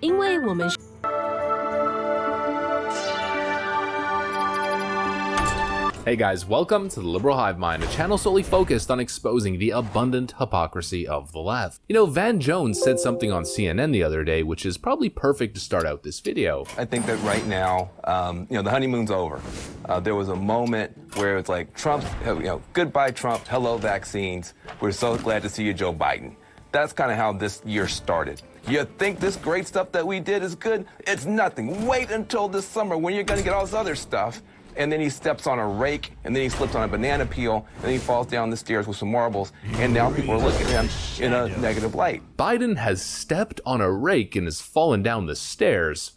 因为我们 Hey guys, welcome to the Liberal Hive Mind, a channel solely focused on exposing the abundant hypocrisy of the left. You know, Van Jones said something on CNN the other day, which is probably perfect to start out this video. I think that right now, the honeymoon's over. There was a moment where it's like, Trump, goodbye Trump, hello vaccines. We're so glad to see you, Joe Biden. That's kind of how this year started. You think this great stuff that we did is good? It's nothing. Wait until this summer when you're going to get all this other stuff. And then he steps on a rake, and then he slips on a banana peel, and then he falls down the stairs with some marbles, and now people are looking at him in a negative light. Biden has stepped on a rake and has fallen down the stairs.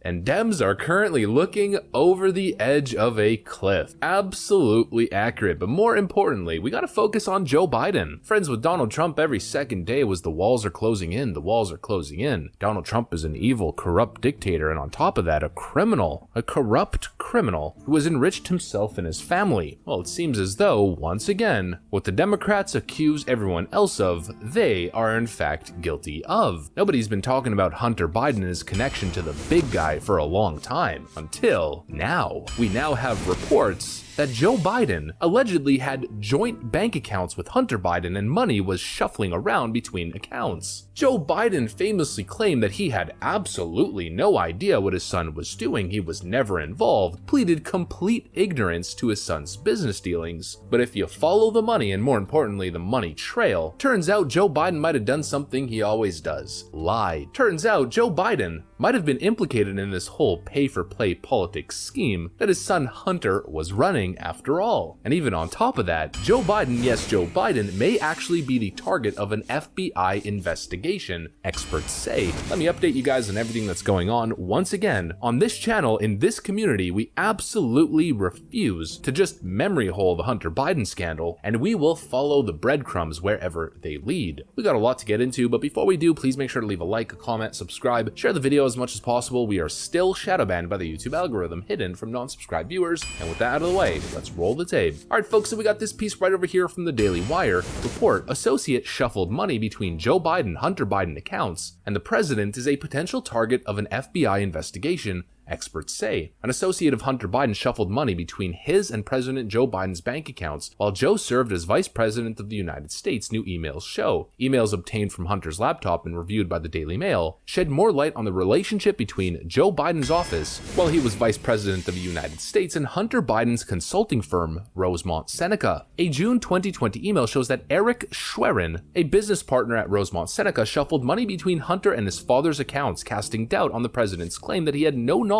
And Dems are currently looking over the edge of a cliff. Absolutely accurate, but more importantly, we gotta focus on Joe Biden. Friends with Donald Trump every second day was the walls are closing in, the walls are closing in. Donald Trump is an evil, corrupt dictator, and on top of that, a criminal, a corrupt criminal who has enriched himself and his family. Well, it seems as though, once again, what the Democrats accuse everyone else of, they are in fact guilty of. Nobody's been talking about Hunter Biden and his connection to the big guy for a long time, until now. We now have reports that Joe Biden allegedly had joint bank accounts with Hunter Biden and money was shuffling around between accounts. Joe Biden famously claimed that he had absolutely no idea what his son was doing, he was never involved, pleaded complete ignorance to his son's business dealings. But if you follow the money, and more importantly the money trail, turns out Joe Biden might have done something he always does, lied. Turns out Joe Biden might have been implicated in this whole pay-for-play politics scheme that his son Hunter was running after all. And even on top of that, Joe Biden, yes, Joe Biden, may actually be the target of an FBI investigation, experts say. Let me update you guys on everything that's going on. Once again, on this channel, in this community, we absolutely refuse to just memory hole the Hunter Biden scandal, and we will follow the breadcrumbs wherever they lead. We got a lot to get into, but before we do, please make sure to leave a like, a comment, subscribe, share the video as much as possible. We are still shadow banned by the YouTube algorithm, hidden from non-subscribed viewers, and with that out of the way, let's roll the tape. Alright folks, so we got this piece right over here from the Daily Wire. Report, associate shuffled money between Joe Biden, Hunter Biden accounts, and the president is a potential target of an FBI investigation, experts say. An associate of Hunter Biden shuffled money between his and President Joe Biden's bank accounts while Joe served as Vice President of the United States, new emails show. Emails obtained from Hunter's laptop and reviewed by the Daily Mail shed more light on the relationship between Joe Biden's office while he was Vice President of the United States and Hunter Biden's consulting firm, Rosemont Seneca. A June 2020 email shows that Eric Schwerin, a business partner at Rosemont Seneca, shuffled money between Hunter and his father's accounts, casting doubt on the president's claim that he had no knowledge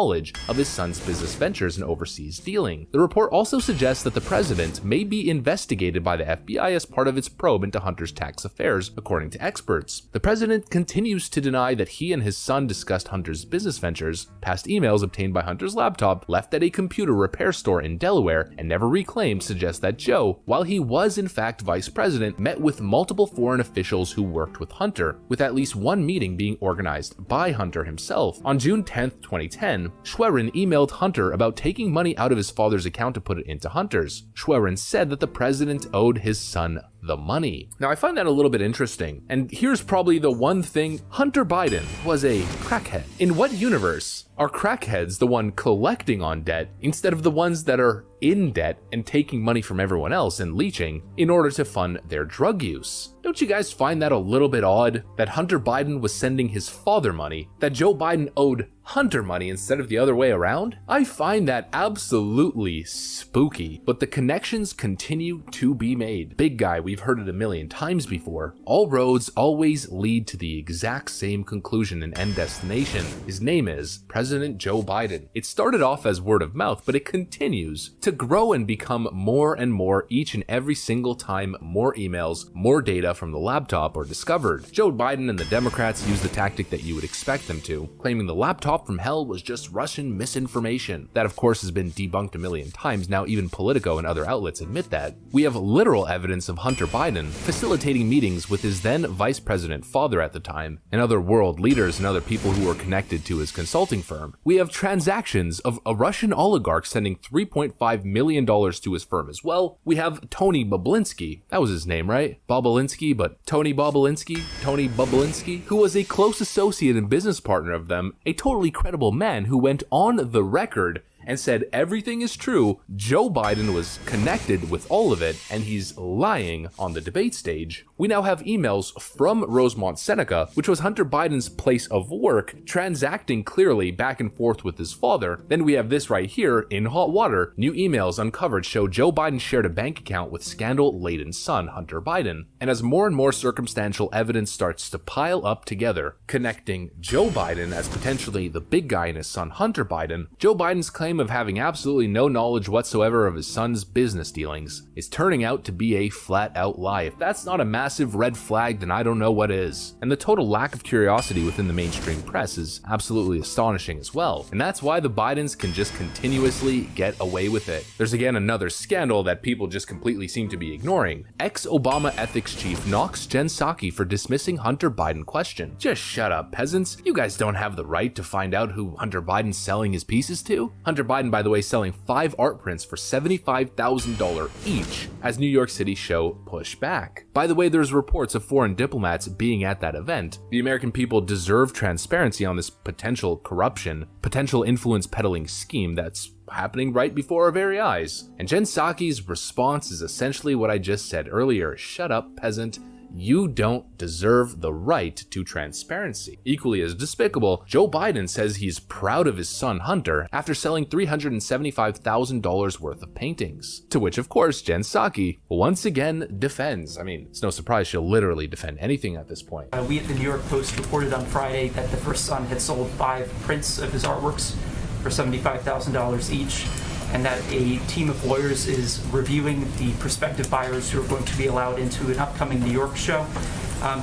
of his son's business ventures and overseas dealing. The report also suggests that the president may be investigated by the FBI as part of its probe into Hunter's tax affairs, according to experts. The president continues to deny that he and his son discussed Hunter's business ventures. Past emails obtained by Hunter's laptop, left at a computer repair store in Delaware and never reclaimed, suggest that Joe, while he was in fact vice president, met with multiple foreign officials who worked with Hunter, with at least one meeting being organized by Hunter himself. On June 10, 2010, Schwerin emailed Hunter about taking money out of his father's account to put it into Hunter's. Schwerin said that the president owed his son the money. Now, I find that a little bit interesting, and here's probably the one thing: Hunter Biden was a crackhead. In what universe are crackheads the one collecting on debt instead of the ones that are in debt and taking money from everyone else and leeching in order to fund their drug use? Don't you guys find that a little bit odd that Hunter Biden was sending his father money, that Joe Biden owed Hunter money instead of the other way around? I find that absolutely spooky, but the connections continue to be made. Big guy, we've heard it a million times before. All roads always lead to the exact same conclusion and end destination. His name is President Joe Biden. It started off as word of mouth, but it continues to grow and become more and more each and every single time more emails, more data from the laptop are discovered. Joe Biden and the Democrats use the tactic that you would expect them to, claiming the laptop from hell was just Russian misinformation. That of course has been debunked a million times, now even Politico and other outlets admit that. We have literal evidence of Hunter Hunter Biden, facilitating meetings with his then vice president father at the time, and other world leaders and other people who were connected to his consulting firm. We have transactions of a Russian oligarch sending $3.5 million to his firm as well. We have Tony Bobulinski, that was his name, right? Bobulinski, but Tony Bobulinski, who was a close associate and business partner of them, a totally credible man who went on the record and said everything is true, Joe Biden was connected with all of it, and he's lying on the debate stage. We now have emails from Rosemont Seneca, which was Hunter Biden's place of work, transacting clearly back and forth with his father. Then we have this right here in hot water. New emails uncovered show Joe Biden shared a bank account with scandal-laden son Hunter Biden. And as more and more circumstantial evidence starts to pile up together, connecting Joe Biden as potentially the big guy and his son Hunter Biden, Joe Biden's claim of having absolutely no knowledge whatsoever of his son's business dealings is turning out to be a flat-out lie. If that's not a massive red flag, then I don't know what is. And the total lack of curiosity within the mainstream press is absolutely astonishing as well. And that's why the Bidens can just continuously get away with it. There's again another scandal that people just completely seem to be ignoring. Ex-Obama ethics chief knocks Jen Psaki for dismissing Hunter Biden question. Just shut up, peasants. You guys don't have the right to find out who Hunter Biden's selling his pieces to. Hunter Biden, by the way, selling 5 art prints for $75,000 each as New York City show push back. By the way, there's reports of foreign diplomats being at that event. The American people deserve transparency on this potential corruption, potential influence peddling scheme that's happening right before our very eyes. And Jen Psaki's response is essentially what I just said earlier. Shut up, peasant. You don't deserve the right to transparency. Equally as despicable, Joe Biden says he's proud of his son Hunter after selling $375,000 worth of paintings. To which, of course, Jen Psaki once again defends. I mean, it's no surprise she'll literally defend anything at this point. We at the New York Post reported on Friday that the first son had sold 5 prints of his artworks for $75,000 each, and that a team of lawyers is reviewing the prospective buyers who are going to be allowed into an upcoming New York show.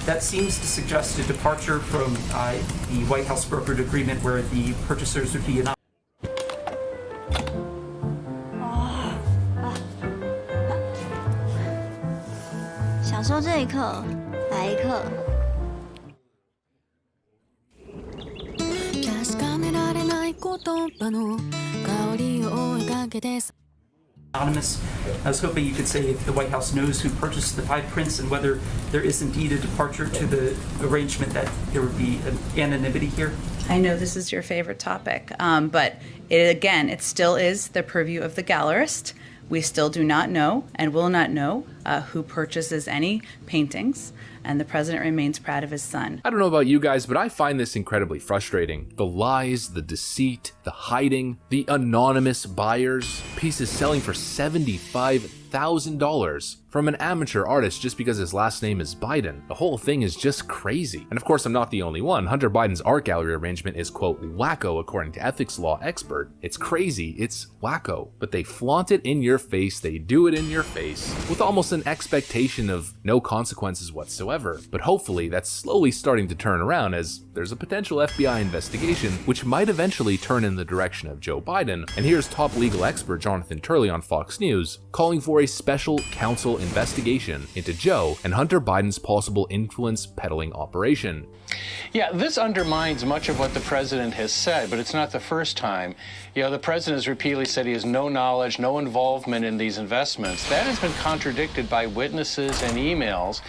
That seems to suggest a departure from the White House brokered agreement where the purchasers would be an 享受这一刻，来一刻。確かめられない言葉の香りを追いかけて anonymous. I was hoping you could say if the White House knows who purchased the 5 prints and whether there is indeed a departure to the arrangement that there would be an anonymity here. I know this is your favorite topic, but it still is the purview of the gallerist. We still do not know and will not know who purchases any paintings, and the president remains proud of his son. I don't know about you guys, but I find this incredibly frustrating. The lies, the deceit, the hiding, the anonymous buyers, pieces selling for $75,000 from an amateur artist just because his last name is Biden. The whole thing is just crazy. And of course, I'm not the only one. Hunter Biden's art gallery arrangement is, quote, wacko according to ethics law expert. It's crazy, it's wacko. But they flaunt it in your face, they do it in your face, with almost an expectation of no consequences whatsoever. But hopefully that's slowly starting to turn around as there's a potential FBI investigation which might eventually turn in the direction of Joe Biden. And here's top legal expert Jonathan Turley on Fox News calling for a special counsel investigation into Joe and Hunter Biden's possible influence peddling operation. Yeah, this undermines much of what the president has said, but it's not the first time. You know, the president has repeatedly said he has no knowledge, no involvement in these investments. That has been contradicted by witnesses and emails.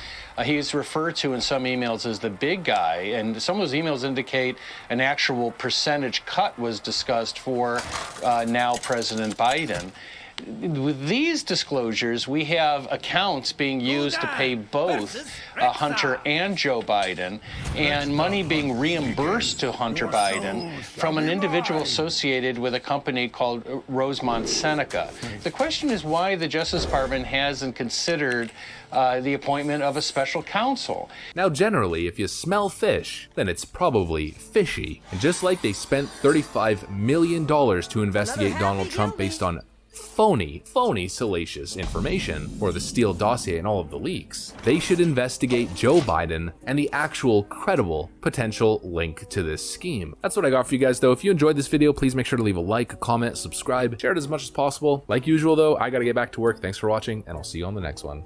He's referred to in some emails as the big guy, and some of those emails indicate an actual percentage cut was discussed for now President Biden. With these disclosures, we have accounts being used to pay both Hunter and Joe Biden, and money being reimbursed to Hunter Biden from an individual associated with a company called Rosemont Seneca. The question is why the Justice Department hasn't considered the appointment of a special counsel. Now, generally, if you smell fish, then it's probably fishy. And just like they spent $35 million to investigate Donald Trump based on phony, salacious information, or the Steele dossier and all of the leaks, they should investigate Joe Biden and the actual credible potential link to this scheme. That's what I got for you guys though. If you enjoyed this video, please make sure to leave a like, a comment, subscribe, share it as much as possible. Like usual though, I gotta get back to work. Thanks for watching, and I'll see you on the next one.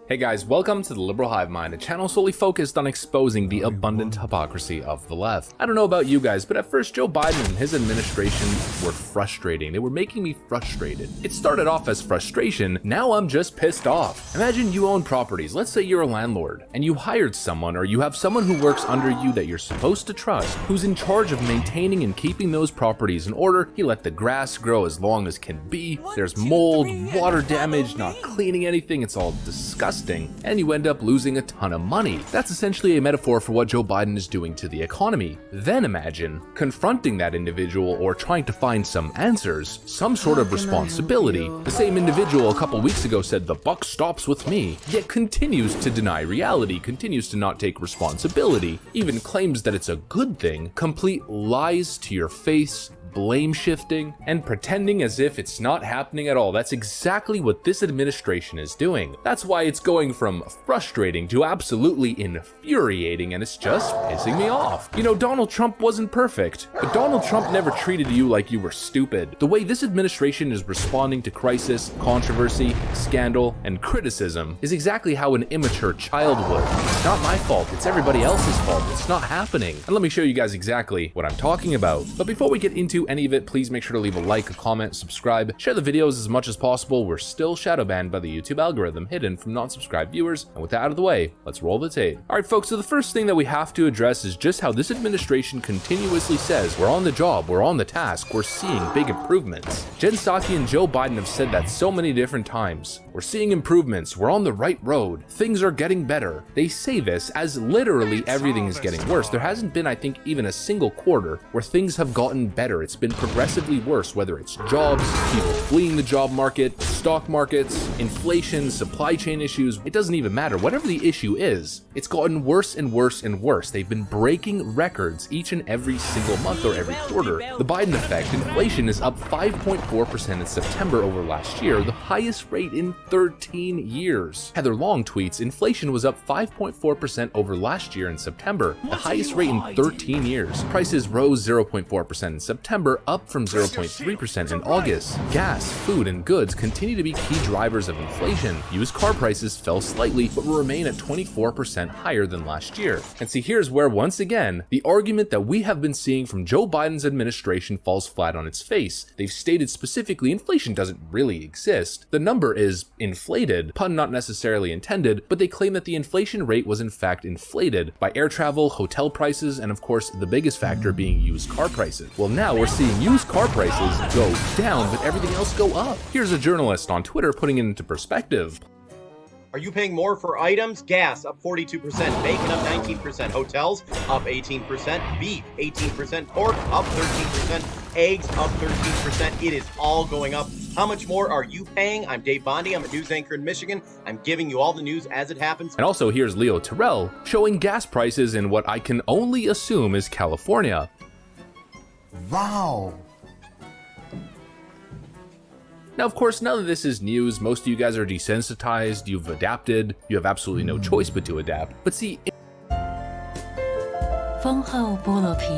Hey guys, welcome to the Liberal Hive Mind, a channel solely focused on exposing the abundant hypocrisy of the left. I don't know about you guys, but at first Joe Biden and his administration were frustrating. They were making me frustrated. It started off as frustration, now I'm just pissed off. Imagine you own properties, let's say you're a landlord, and you hired someone or you have someone who works under you that you're supposed to trust, who's in charge of maintaining and keeping those properties in order. He let the grass grow as long as can be, there's mold, water damage, not cleaning anything, it's all disgusting. And you end up losing a ton of money. That's essentially a metaphor for what Joe Biden is doing to the economy. Then imagine confronting that individual or trying to find some answers, some sort of responsibility. The same individual a couple weeks ago said the buck stops with me, yet continues to deny reality, continues to not take responsibility, even claims that it's a good thing, complete lies to your face, blame shifting, and pretending as if it's not happening at all. That's exactly what this administration is doing. That's why it's going from frustrating to absolutely infuriating, and it's just pissing me off. You know, Donald Trump wasn't perfect, but Donald Trump never treated you like you were stupid. The way this administration is responding to crisis, controversy, scandal, and criticism is exactly how an immature child would. It's not my fault, it's everybody else's fault. It's not happening. And let me show you guys exactly what I'm talking about. But before we get into any of it, please make sure to leave a like, a comment, subscribe, share the videos as much as possible. We're still shadow banned by the YouTube algorithm, hidden from non-subscribed viewers. And with that out of the way, let's roll the tape. All right, folks, so the first thing that we have to address is just how this administration continuously says we're on the job, we're on the task, we're seeing big improvements. Jen Psaki and Joe Biden have said that so many different times. We're seeing improvements, we're on the right road, things are getting better. They say this as literally everything is getting worse. There hasn't been, I think, even a single quarter where things have gotten better. It's been progressively worse, whether it's jobs, people fleeing the job market, stock markets, inflation, supply chain issues. It doesn't even matter. Whatever the issue is, it's gotten worse and worse and worse. They've been breaking records each and every single month or every quarter. The Biden effect, inflation is up 5.4% in September over last year, the highest rate in 13 years. Heather Long tweets, inflation was up 5.4% over last year in September, the highest rate in 13 years. Prices rose 0.4% in September, up from 0.3% in August. Gas, food, and goods continue to be key drivers of inflation. Used car prices fell slightly, but will remain at 24% higher than last year. And see, here's where, once again, the argument that we have been seeing from Joe Biden's administration falls flat on its face. They've stated specifically inflation doesn't really exist. The number is inflated, pun not necessarily intended, but they claim that the inflation rate was in fact inflated by air travel, hotel prices, and of course the biggest factor being used car prices. Well, now we're seeing used car prices go down, but everything else go up. Here's a journalist on Twitter putting it into perspective. Are you paying more for items? Gas up 42%, bacon up 19%, hotels up 18%, beef 18%, pork up 13%, eggs up 13%. It is all going up. How much more are you paying? I'm Dave Bondi. I'm a news anchor in Michigan. I'm giving you all the news as it happens. And also here's Leo Terrell showing gas prices in what I can only assume is California. Wow. Now, of course, none of this is news. Most of you guys are desensitized, you've adapted, you have absolutely no choice but to adapt. But see, 丰厚菠萝皮，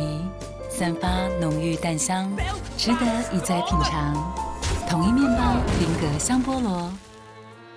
散发浓郁蛋香，值得一再品尝。统一面包，林格香菠萝。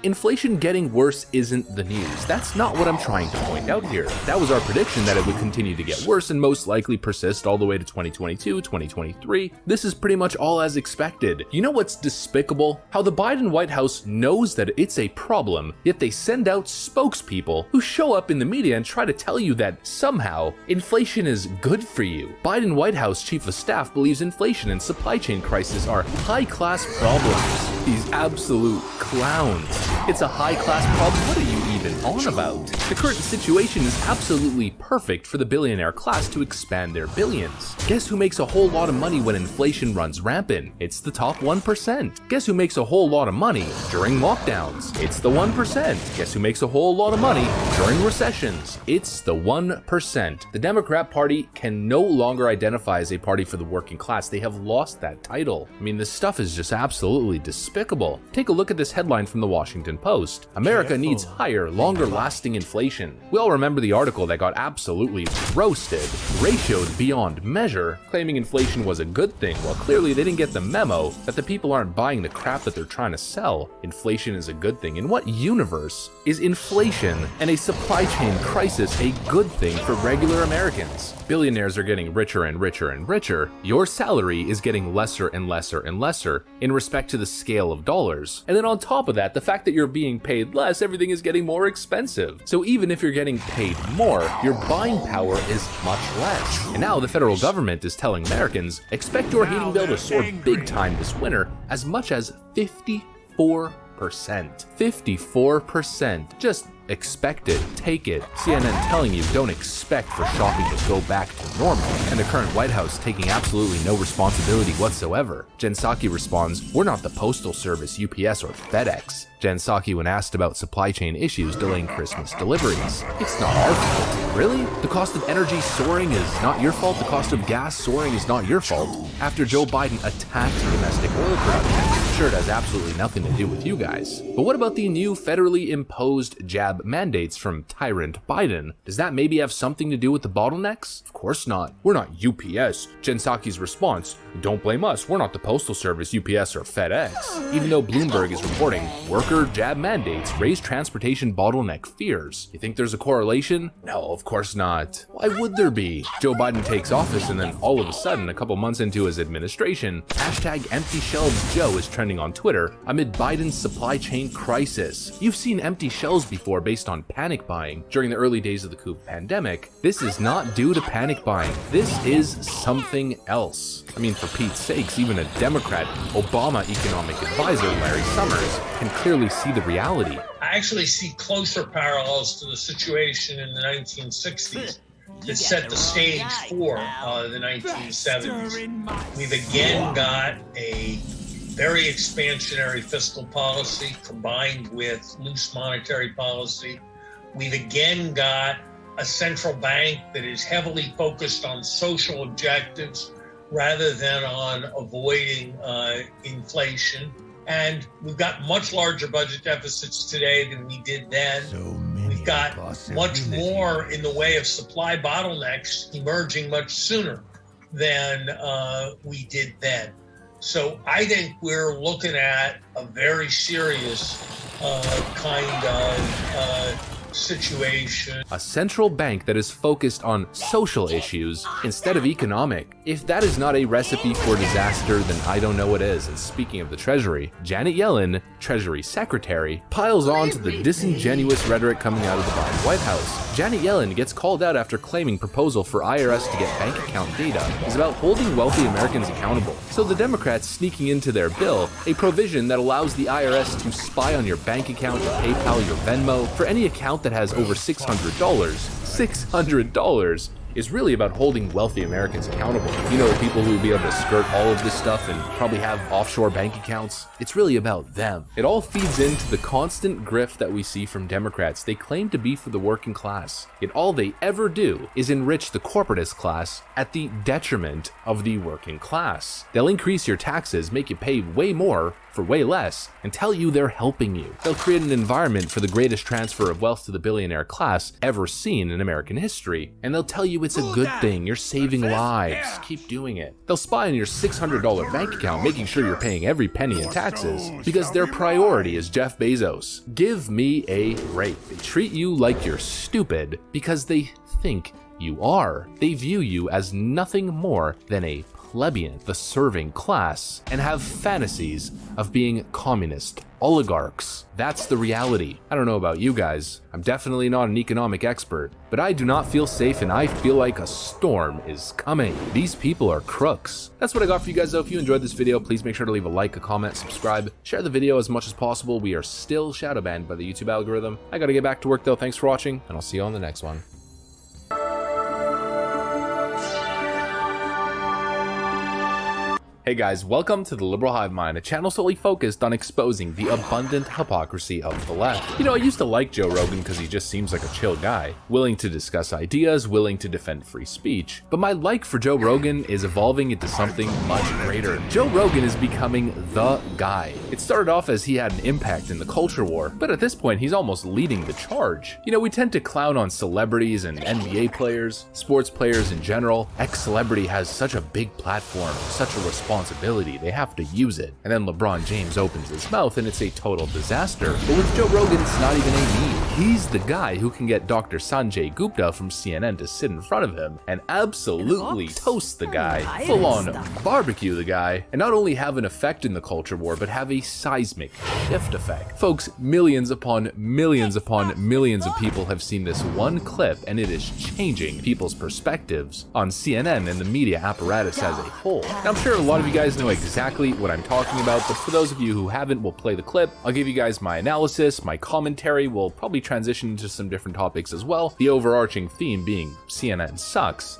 inflation getting worse isn't the news. That's not what I'm trying to point out here. That was our prediction, that it would continue to get worse and most likely persist all the way to 2022, 2023. This is pretty much all as expected. You know what's despicable? How the Biden White House knows that it's a problem, yet they send out spokespeople who show up in the media and try to tell you that somehow inflation is good for you. Biden White House Chief of Staff believes inflation and supply chain crisis are high-class problems. These absolute clowns. It's a high-class problem. What are you even on about? The current situation is absolutely perfect for the billionaire class to expand their billions. Guess who makes a whole lot of money when inflation runs rampant? It's the top 1%. Guess who makes a whole lot of money during lockdowns? It's the 1%. Guess who makes a whole lot of money during recessions? It's the 1%. The Democrat Party can no longer identify as a party for the working class. They have lost that title. I mean, this stuff is just absolutely despicable. Take a look at this headline from the Washington Post. America needs higher longer lasting inflation. We all remember the article that got absolutely roasted, ratioed beyond measure, claiming inflation was a good thing, while clearly they didn't get the memo that the people aren't buying the crap that they're trying to sell. Inflation is a good thing. In what universe is inflation and a supply chain crisis a good thing for regular Americans? Billionaires are getting richer and richer and richer. Your salary is getting lesser and lesser and lesser in respect to the scale of dollars. And then on top of that, the fact that you're being paid less, everything is getting more expensive. So even if you're getting paid more, your buying power is much less. And now the federal government is telling Americans, expect your heating bill to soar big time this winter, as much as 54%. 54%. Just expect it, take it. CNN telling you don't expect for shopping to go back to normal. And the current White House taking absolutely no responsibility whatsoever. Jen Psaki responds, we're not the Postal Service, UPS, or FedEx. Jen Psaki, when asked about supply chain issues delaying Christmas deliveries, it's not our fault. Really? The cost of energy soaring is not your fault? The cost of gas soaring is not your fault? After Joe Biden attacked domestic oil production, sure, it has absolutely nothing to do with you guys. But what about the new federally imposed jab mandates from tyrant Biden? Does that maybe have something to do with the bottlenecks? Of course not. We're not UPS. Jen Psaki's response, don't blame us. We're not the Postal Service, UPS, or FedEx. Even though Bloomberg is reporting worker jab mandates raise transportation bottleneck fears. You think there's a correlation? No, of course not. Why would there be? Joe Biden takes office and then all of a sudden, a couple months into his administration, hashtag empty shelves Joe is trending on Twitter amid Biden's supply chain crisis. You've seen empty shelves before based on panic buying during the early days of the COVID pandemic. This is not due to panic buying. This is something else. I mean, for Pete's sakes, even a Democrat, Obama economic advisor Larry Summers can clearly see the reality. I actually see closer parallels to the situation in the 1960s that set the stage for the 1970s. We've again got a very expansionary fiscal policy combined with loose monetary policy. We've again got a central bank that is heavily focused on social objectives rather than on avoiding inflation. And we've got much larger budget deficits today than we did then. We've got much more in the way of supply bottlenecks emerging much sooner than we did then. So I think we're looking at a very serious kind of situation. A central bank that is focused on social issues instead of economic. If that is not a recipe for disaster, then I don't know what is. And speaking of the Treasury, Janet Yellen, Treasury Secretary, piles on to the disingenuous rhetoric coming out of the Biden White House. Janet Yellen gets called out after claiming proposal for IRS to get bank account data is about holding wealthy Americans accountable. So the Democrats sneaking into their bill a provision that allows the IRS to spy on your bank account, your PayPal, your Venmo, for any account that has over $600. $600 is really about holding wealthy Americans accountable. You know, the people who will be able to skirt all of this stuff and probably have offshore bank accounts. It's really about them. It all feeds into the constant grift that we see from Democrats. They claim to be for the working class, yet all they ever do is enrich the corporatist class at the detriment of the working class. They'll increase your taxes, make you pay way more for way less, and tell you they're helping you. They'll create an environment for the greatest transfer of wealth to the billionaire class ever seen in American history, and they'll tell you it's a good thing, you're saving lives, keep doing it. They'll spy on your $600 bank account, making sure you're paying every penny in taxes, because their priority is Jeff Bezos. Give me a break. They treat you like you're stupid because they think you are. They view you as nothing more than a plebeian, the serving class, and have fantasies of being communist oligarchs. That's the reality. I don't know about you guys. I'm definitely not an economic expert, but I do not feel safe and I feel like a storm is coming. These people are crooks. That's what I got for you guys though. If you enjoyed this video, please make sure to leave a like, a comment, subscribe, share the video as much as possible. We are still shadow banned by the YouTube algorithm. I gotta get back to work though. Thanks for watching, and I'll see you on the next one. Hey guys, welcome to the Liberal Hive Mind, a channel solely focused on exposing the abundant hypocrisy of the left. You know, I used to like Joe Rogan because he just seems like a chill guy, willing to discuss ideas, willing to defend free speech. But my like for Joe Rogan is evolving into something much greater. Joe Rogan is becoming the guy. It started off as he had an impact in the culture war, but at this point he's almost leading the charge. You know, we tend to clown on celebrities and NBA players, sports players in general. Ex-celebrity has such a big platform, such a responsibility, they have to use it. And then LeBron James opens his mouth and it's a total disaster. But with Joe Rogan, it's not even a meme. He's the guy who can get Dr. Sanjay Gupta from CNN to sit in front of him and absolutely toast the guy, full on barbecue the guy, and not only have an effect in the culture war, but have a seismic shift effect. Folks, millions upon millions upon millions of people have seen this one clip, and it is changing people's perspectives on CNN and the media apparatus as a whole. Now, I'm sure a lot of you guys know exactly what I'm talking about, but for those of you who haven't, we'll play the clip. I'll give you guys my analysis, my commentary. We'll probably transition into some different topics as well. The overarching theme being CNN sucks.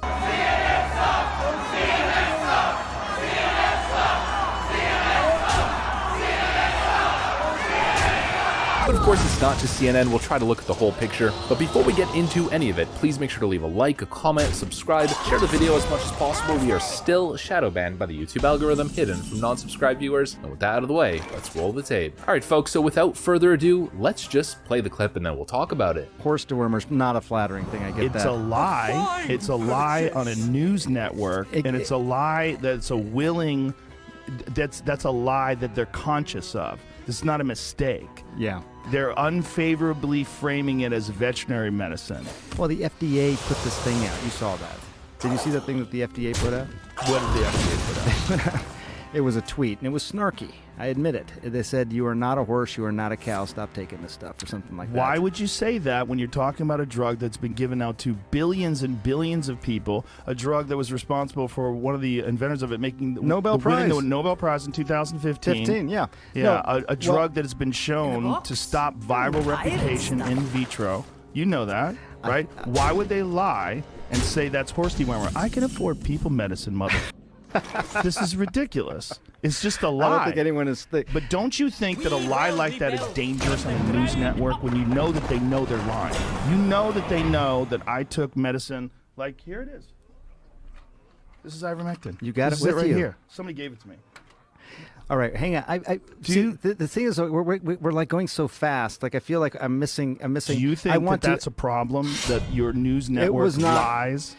But of course, it's not just CNN. We'll try to look at the whole picture. But before we get into any of it, please make sure to leave a like, a comment, subscribe, share the video as much as possible. We are still shadow banned by the YouTube algorithm, hidden from non-subscribed viewers. And with that out of the way, let's roll the tape. All right, folks, so without further ado, let's just play the clip and then we'll talk about it. Horse dewormer's not a flattering thing, I get that. It's a lie. It's a lie on a news network, and it's a lie that's a willing, that's a lie that they're conscious of. This is not a mistake. Yeah. They're unfavorably framing it as veterinary medicine. Well, the FDA put this thing out. You saw that. Did you see that thing that the FDA put out? What did the FDA put out? It was a tweet, and it was snarky. I admit it. They said, "You are not a horse, you are not a cow, stop taking this stuff," or something like that. Why would you say that when you're talking about a drug that's been given out to billions and billions of people, a drug that was responsible for one of the inventors of it making winning the Nobel Prize in 2015? Yeah. Yeah, no, a drug that has been shown to stop viral replication in vitro. You know that, right? Why would they lie and say that's horse dewormer? I can afford people medicine, mother. This is ridiculous. It's just a lie. I don't think anyone is But don't you think that a lie like that is dangerous on a news network when you know that they know they're lying? You know that they know that I took medicine. Like, here it is. This is ivermectin. You got this it with right you. Here. Somebody gave it to me. All right, hang on. The thing is, we're like going so fast. Like I feel like I'm missing. Do you think that's a problem? That your news network lies?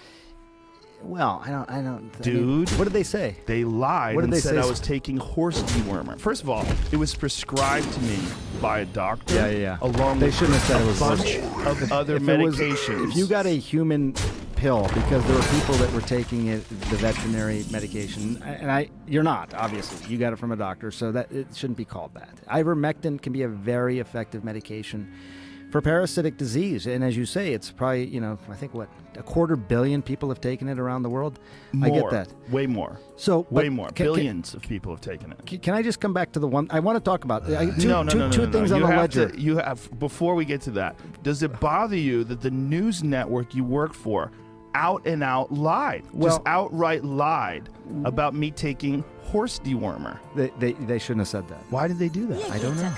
Well, I don't. Dude, I mean, what did they say? They lied and said say? I was taking horse dewormer. First of all, it was prescribed to me by a doctor. Yeah. Along they with shouldn't have said it was a bunch of other medications. If you got a human pill, because there were people that were taking it, the veterinary medication, and you're not, obviously. You got it from a doctor, so that it shouldn't be called that. Ivermectin can be a very effective medication for parasitic disease, and as you say, it's probably, I think 250 million people have taken it around the world. More, I get that. Way more. So way more. Billions of people have taken it. Can I just come back to the one I want to talk about? Two things on the ledger. You have, before we get to that, does it bother you that the news network you work for out and out lied, just outright lied about me taking horse dewormer? They shouldn't have said that. Why did they do that? I don't know.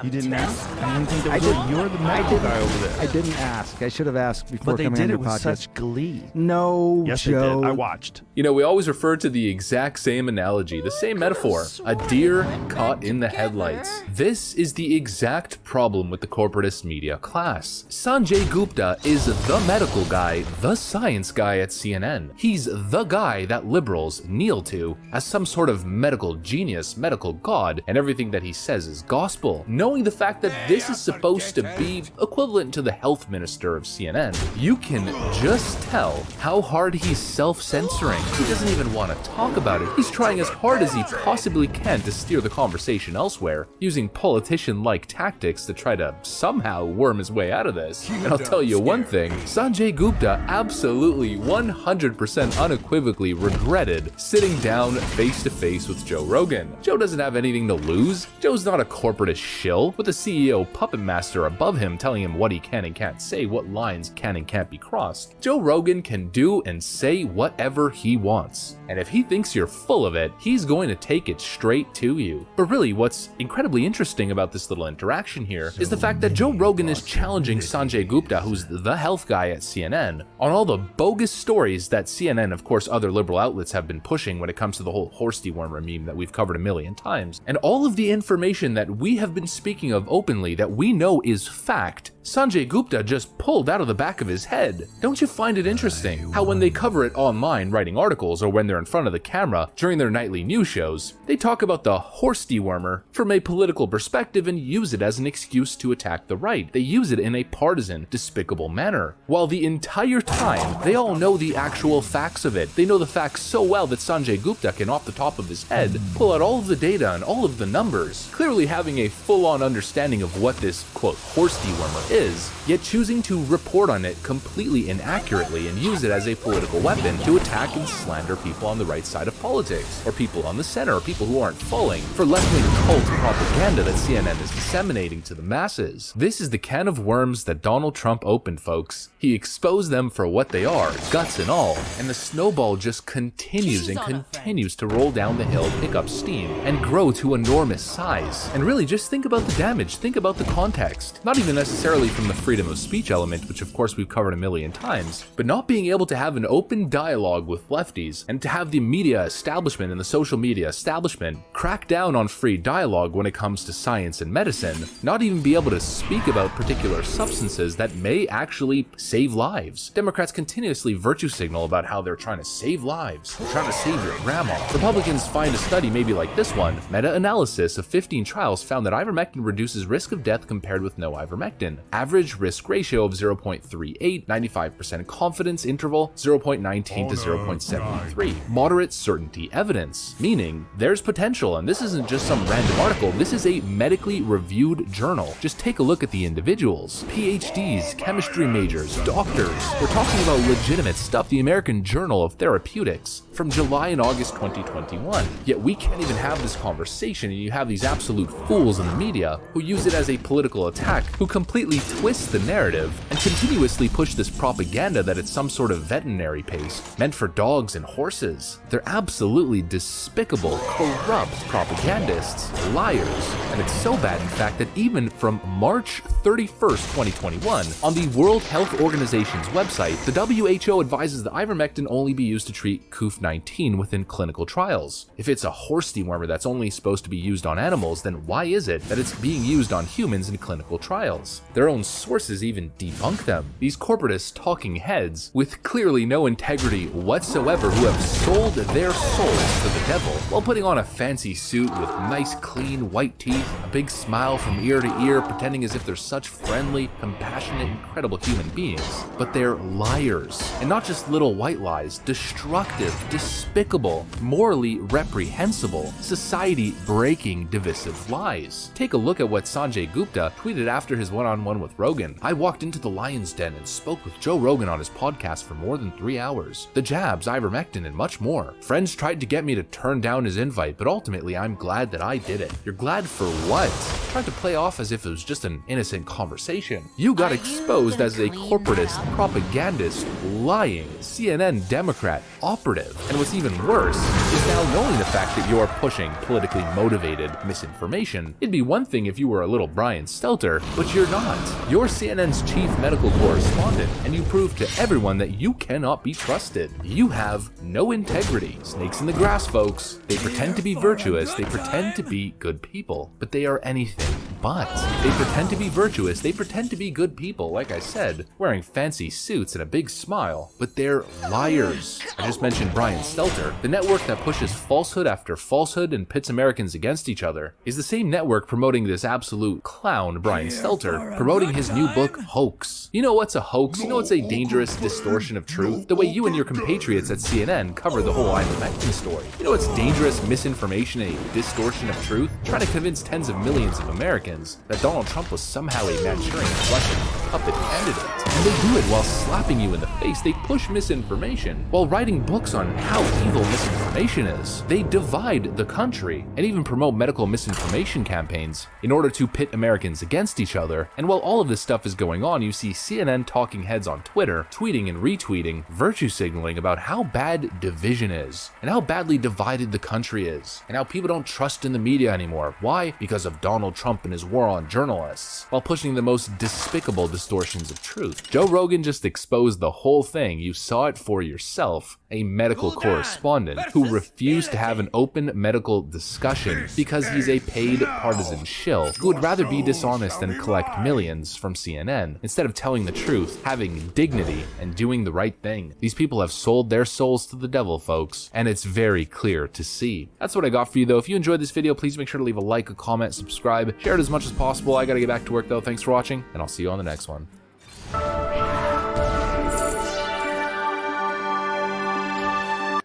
You didn't ask? I didn't think you're the medical guy over there. I didn't ask. I should have asked before coming on your podcast. But they did it with such glee. No, yes, Joe. They did. I watched. You know, we always refer to the exact same analogy, the same metaphor, a deer caught in the headlights. This is the exact problem with the corporatist media class. Sanjay Gupta is the medical guy, the science guy at CNN. He's the guy that liberals kneel to as some sort of medical genius, medical god, and everything that he says is gospel. Knowing the fact that this is supposed to be equivalent to the health minister of CNN, you can just tell how hard he's self-censoring. He doesn't even want to talk about it. He's trying as hard as he possibly can to steer the conversation elsewhere, using politician-like tactics to try to somehow worm his way out of this. And I'll tell you one thing, Sanjay Gupta absolutely 100% unequivocally regretted sitting down face to face with Joe Rogan. Joe doesn't have anything to lose. Joe's not a corporatist shill with a CEO puppet master above him telling him what he can and can't say, what lines can and can't be crossed. Joe Rogan can do and say whatever he wants. And if he thinks you're full of it, he's going to take it straight to you. But really, what's incredibly interesting about this little interaction here is the fact that Joe Rogan is challenging Sanjay Gupta, who's the health guy at CNN, on all the bogus stories that CNN, of course, other liberal outlets have been pushing when it comes to the whole horse dewormer meme that we've covered a million times. And all of the information that we have been speaking of openly that we know is fact, Sanjay Gupta just pulled out of the back of his head. Don't you find it interesting how when they cover it online writing articles or when they're in front of the camera during their nightly news shows, they talk about the horse dewormer from a political perspective and use it as an excuse to attack the right. They use it in a partisan, despicable manner. While the entire time, they all know the actual facts of it. They know the facts so well that Sanjay Gupta can, off the top of his head, pull out all of the data and all of the numbers, clearly having a full-on understanding of what this, quote, horse dewormer is, yet choosing to report on it completely inaccurately and use it as a political weapon to attack and slander people on the right side of politics, or people on the center, or people who aren't falling for left-wing cult propaganda that CNN is disseminating to the masses. This is the can of worms that Donald Trump opened, folks. He exposed them for what they are, guts and all, and the snowball just continues and continues to roll down the hill, pick up steam, and grow to enormous size. And really, just think about the damage, think about the context. Not even necessarily from the freedom of speech element, which of course we've covered a million times, but not being able to have an open dialogue with lefties and to have the media establishment and the social media establishment crack down on free dialogue when it comes to science and medicine, not even be able to speak about particular substances that may actually save lives. Democrats continuously virtue signal about how they're trying to save lives, they're trying to save your grandma. Republicans find a study maybe like this one. Meta-analysis of 15 trials found that ivermectin reduces risk of death compared with no ivermectin. Average risk ratio of 0.38, 95% confidence interval 0.19 to 0.73. Moderate certainty evidence, meaning there's potential, and this isn't just some random article, this is a medically reviewed journal. Just take a look at the individuals. PhDs, chemistry majors, doctors. We're talking about legitimate stuff. The American Journal of Therapeutics from July and August 2021. Yet we can't even have this conversation, and you have these absolute fools in the media who use it as a political attack, who completely twist the narrative and continuously push this propaganda that it's some sort of veterinary paste meant for dogs and horses. They're absolutely despicable, corrupt propagandists, liars, and it's so bad in fact that even from March 31st, 2021, on the World Health Organization's website, the WHO advises that ivermectin only be used to treat COVID-19 within clinical trials. If it's a horse dewormer that's only supposed to be used on animals, then why is it that it's being used on humans in clinical trials? Their own sources even debunk them. These corporatist talking heads with clearly no integrity whatsoever who have sold their souls to the devil while putting on a fancy suit with nice clean white teeth, a big smile from ear to ear, pretending as if they're such friendly, compassionate, incredible human beings. But they're liars, and not just little white lies, destructive, despicable, morally reprehensible, society-breaking, divisive lies. Take a look at what Sanjay Gupta tweeted after his one-on-one with Rogan. I walked into the lion's den and spoke with Joe Rogan on his podcast for more than 3 hours. The jabs, ivermectin, and much more. Friends tried to get me to turn down his invite, but ultimately I'm glad that I did it. You're glad for what? Tried to play off as if it was just an innocent conversation. You got exposed as a corporatist, propagandist, lying, CNN Democrat operative. And what's even worse is now knowing the fact that you're pushing politically motivated misinformation. It'd be one thing if you were a little Brian Stelter, but you're not. You're CNN's chief medical correspondent, and you prove to everyone that you cannot be trusted. You have no integrity. Snakes in the grass, folks. They pretend to be virtuous, they pretend to be good people, but they are anything but. They pretend to be virtuous, they pretend to be good people, like I said, wearing fancy suits and a big smile, but they're liars. I just mentioned Brian Stelter. The network that pushes falsehood after falsehood and pits Americans against each other is the same network promoting this absolute clown, Brian Stelter, promoting his new book, Hoax. You know what's a hoax? You know what's a dangerous distortion of truth? The way you and your compatriots at CNN cover the whole ivermectin story. You know what's dangerous misinformation and a distortion of truth? Trying to convince tens of millions of Americans Americans that Donald Trump was somehow a Manchurian Russian puppet candidate. And they do it while slapping you in the face. They push misinformation while writing books on how evil misinformation is. They divide the country and even promote medical misinformation campaigns in order to pit Americans against each other. And while all of this stuff is going on, you see CNN talking heads on Twitter tweeting and retweeting, virtue signaling about how bad division is and how badly divided the country is and how people don't trust in the media anymore. Why? Because of Donald Trump and his war on journalists, while pushing the most despicable distortions of truth. Joe Rogan just exposed the whole thing. You saw it for yourself. A medical correspondent who refused to have an open medical discussion because he's a paid partisan shill who would rather be dishonest than collect millions from CNN instead of telling the truth, having dignity, and doing the right thing. These people have sold their souls to the devil, folks, and it's very clear to see. That's what I got for you, though. If you enjoyed this video, please make sure to leave a like, a comment, subscribe, share it as much as possible. I gotta get back to work, though. Thanks for watching, and I'll see you on the next one.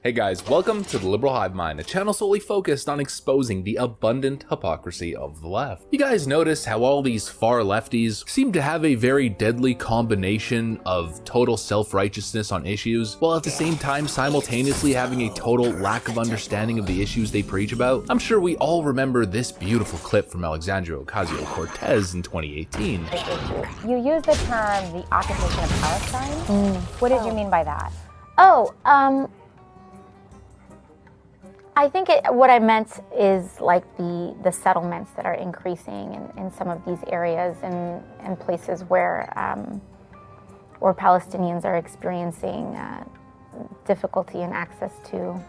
Hey guys, welcome to the Liberal Hive Mind, a channel solely focused on exposing the abundant hypocrisy of the left. You guys notice how all these far lefties seem to have a very deadly combination of total self-righteousness on issues, while at the same time simultaneously having a total lack of understanding of the issues they preach about? I'm sure we all remember this beautiful clip from Alexandria Ocasio-Cortez in 2018. You used the term the occupation of Palestine. What did you mean by that? I think what I meant is like the settlements that are increasing in some of these areas and places where Palestinians are experiencing difficulty in access to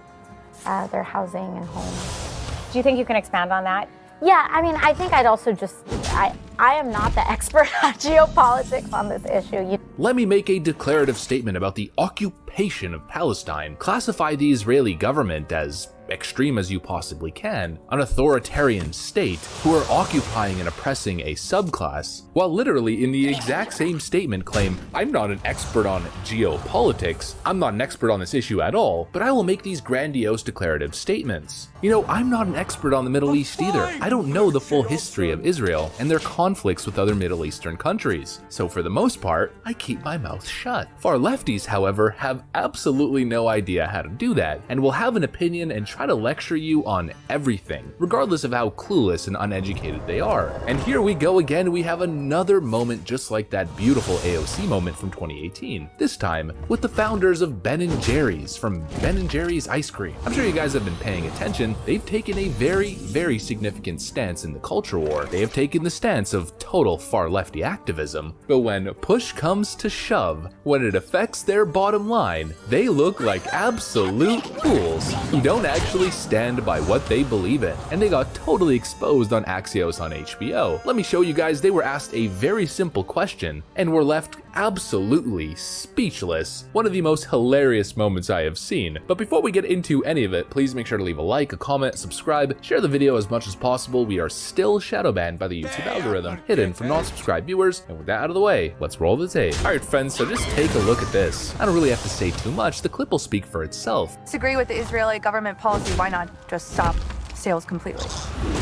their housing and homes. Do you think you can expand on that? Yeah, I mean, I think I'd also just, I am not the expert on geopolitics on this issue. Let me make a declarative statement about the occupation of Palestine. Classify the Israeli government as extreme as you possibly can, an authoritarian state who are occupying and oppressing a subclass, while literally in the exact same statement claim, I'm not an expert on geopolitics, I'm not an expert on this issue at all, but I will make these grandiose declarative statements. You know, I'm not an expert on the Middle East either. I don't know the full history of Israel and their conflicts with other Middle Eastern countries. So for the most part, I keep my mouth shut. Far lefties, however, have absolutely no idea how to do that and will have an opinion and try to lecture you on everything, regardless of how clueless and uneducated they are. And here we go again, we have another moment just like that beautiful AOC moment from 2018, this time with the founders of Ben & Jerry's from Ben & Jerry's Ice Cream. I'm sure you guys have been paying attention. They've taken a very, very significant stance in the culture war. They have taken the stance of total far lefty activism, but when push comes to shove, when it affects their bottom line, they look like absolute fools who don't actually stand by what they believe in, and they got totally exposed on Axios on HBO. Let me show you guys. They were asked a very simple question and were left absolutely speechless. One of the most hilarious moments I have seen. But before we get into any of it, please make sure to leave a like, a comment, subscribe, share the video as much as possible. We are still shadow banned by the YouTube algorithm, hidden from non-subscribed viewers. And with that out of the way, let's roll the tape. Alright friends, so just take a look at this. I don't really have to say too much, the clip will speak for itself. Disagree with the Israeli government policy, why not just stop sales completely?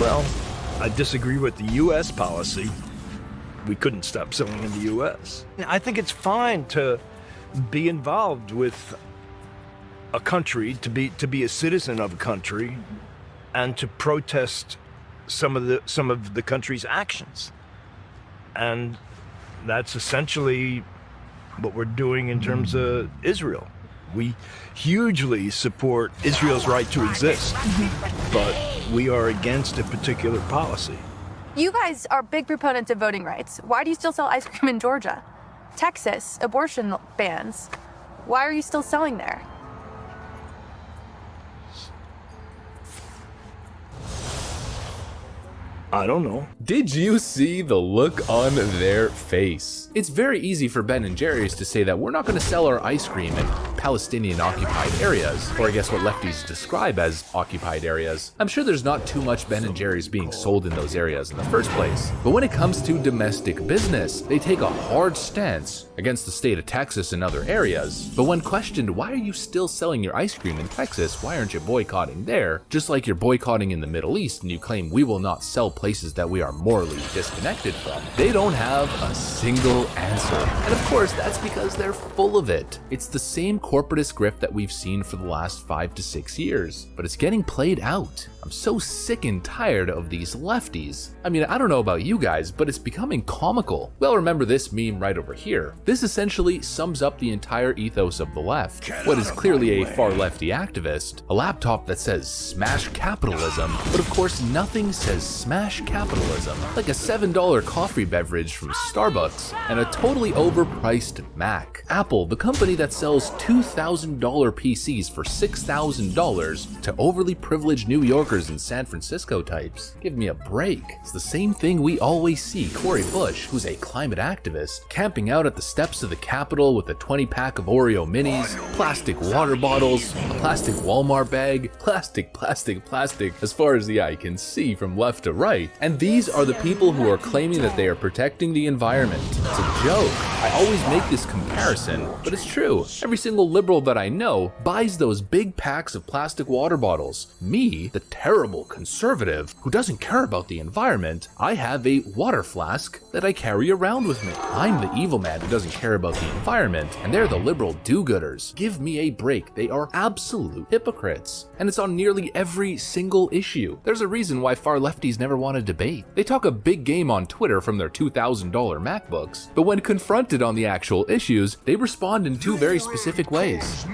Well, I disagree with the U.S. policy. We couldn't stop selling in the U.S. I think it's fine to be involved with a country, to be a citizen of a country, and to protest some of the country's actions. And that's essentially what we're doing in terms of Israel. We hugely support Israel's right to exist, but we are against a particular policy. You guys are big proponents of voting rights. Why do you still sell ice cream in Georgia? Texas, abortion bans. Why are you still selling there? I don't know. Did you see the look on their face? It's very easy for Ben & Jerry's to say that we're not going to sell our ice cream and Palestinian occupied areas, or I guess what lefties describe as occupied areas. I'm sure there's not too much Ben & Jerry's being sold in those areas in the first place. But when it comes to domestic business, they take a hard stance against the state of Texas and other areas. But when questioned, why are you still selling your ice cream in Texas? Why aren't you boycotting there? Just like you're boycotting in the Middle East and you claim we will not sell places that we are morally disconnected from. They don't have a single answer. And of course, that's because they're full of it. It's the same corporatist grift that we've seen for the last 5 to 6 years, but it's getting played out. I'm so sick and tired of these lefties. I mean, I don't know about you guys, but it's becoming comical. Well, remember this meme right over here. This essentially sums up the entire ethos of the left. What is clearly a far lefty activist, a laptop that says smash capitalism, but of course nothing says smash capitalism like a $7 coffee beverage from Starbucks and a totally overpriced Mac. Apple, the company that sells $2,000 PCs for $6,000 to overly privileged New Yorkers and San Francisco types. Give me a break. It's the same thing we always see Cori Bush, who's a climate activist, camping out at the steps of the Capitol with a 20-pack of Oreo minis, plastic water bottles, a plastic Walmart bag, plastic, as far as the eye can see from left to right. And these are the people who are claiming that they are protecting the environment. It's a joke. I always make this comparison, but it's true. Every single liberal that I know buys those big packs of plastic water bottles. Me, the terrible conservative who doesn't care about the environment, I have a water flask that I carry around with me. I'm the evil man who doesn't care about the environment, and they're the liberal do-gooders. Give me a break. They are absolute hypocrites. And it's on nearly every single issue. There's a reason why far lefties never want to debate. They talk a big game on Twitter from their $2,000 MacBooks, but when confronted on the actual issues, they respond in two very specific ways.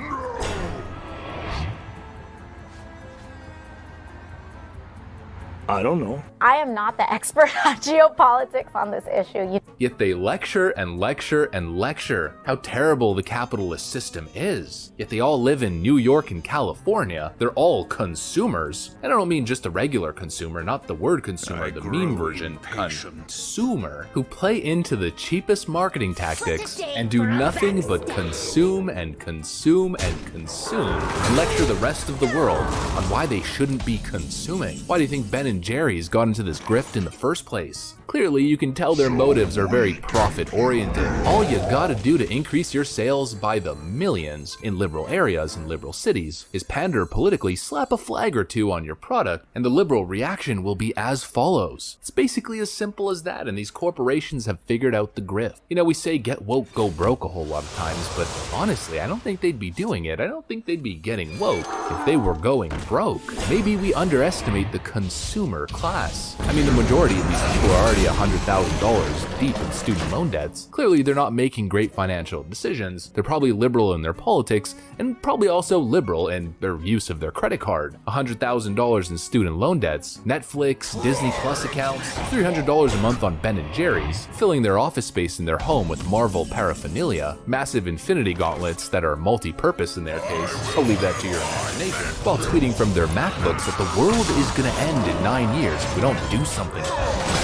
I don't know. I am not the expert on geopolitics on this issue. Yet they lecture and lecture and lecture how terrible the capitalist system is. Yet they all live in New York and California. They're all consumers. And I don't mean just a regular consumer, not the word consumer, the meme version, consumer, who play into the cheapest marketing tactics and do nothing but consume and consume and consume and lecture the rest of the world on why they shouldn't be consuming. Why do you think Ben & Jerry's got into this grift in the first place? Clearly, you can tell their motives are very profit-oriented. All you gotta do to increase your sales by the millions in liberal areas and liberal cities is pander politically, slap a flag or two on your product, and the liberal reaction will be as follows. It's basically as simple as that, and these corporations have figured out the grift. You know, we say get woke, go broke a whole lot of times, but honestly, I don't think they'd be doing it. I don't think they'd be getting woke if they were going broke. Maybe we underestimate the consumer class. I mean, the majority of these people are already $100,000 deep in student loan debts. Clearly, they're not making great financial decisions. They're probably liberal in their politics and probably also liberal in their use of their credit card. $100,000 in student loan debts, Netflix, Disney Plus accounts, $300 a month on Ben & Jerry's, filling their office space in their home with Marvel paraphernalia, massive infinity gauntlets that are multi-purpose in their case. I'll leave that to your imagination. While tweeting from their MacBooks that the world is gonna end in 9 years if we don't do something.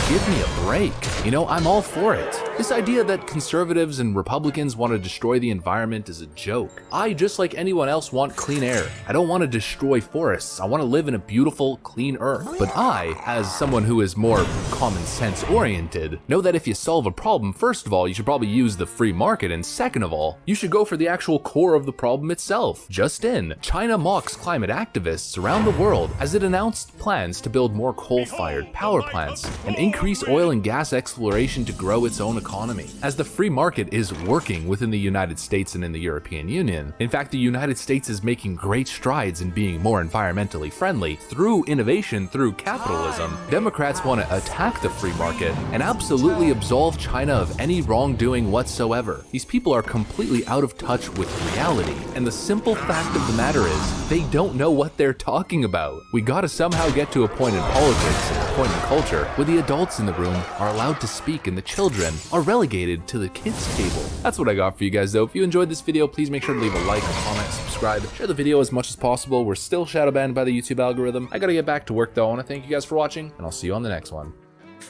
Give me a break. You know, I'm all for it. This idea that conservatives and Republicans want to destroy the environment is a joke. I, just like anyone else, want clean air. I don't want to destroy forests. I want to live in a beautiful, clean earth. But I, as someone who is more common sense oriented, know that if you solve a problem, first of all, you should probably use the free market, and second of all, you should go for the actual core of the problem itself. Just in, China mocks climate activists around the world as it announced plans to build more coal-fired power plants and increase oil and gas exploration to grow its own economy. As the free market is working within the United States and in the European Union. In fact, the United States is making great strides in being more environmentally friendly through innovation, through capitalism. Democrats want to attack the free market and absolutely absolve China of any wrongdoing whatsoever. These people are completely out of touch with reality, and the simple fact of the matter is they don't know what they're talking about. We gotta somehow get to a point in politics and a point in culture where the adults in the room are allowed to speak and the children are relegated to the kids' table. That's what I got for you guys though. If you enjoyed this video, please make sure to leave a like, comment, subscribe, share the video as much as possible. We're still shadow banned by the YouTube algorithm. I gotta get back to work though. I wanna thank you guys for watching, and I'll see you on the next one.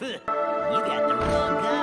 You got the wrong guy.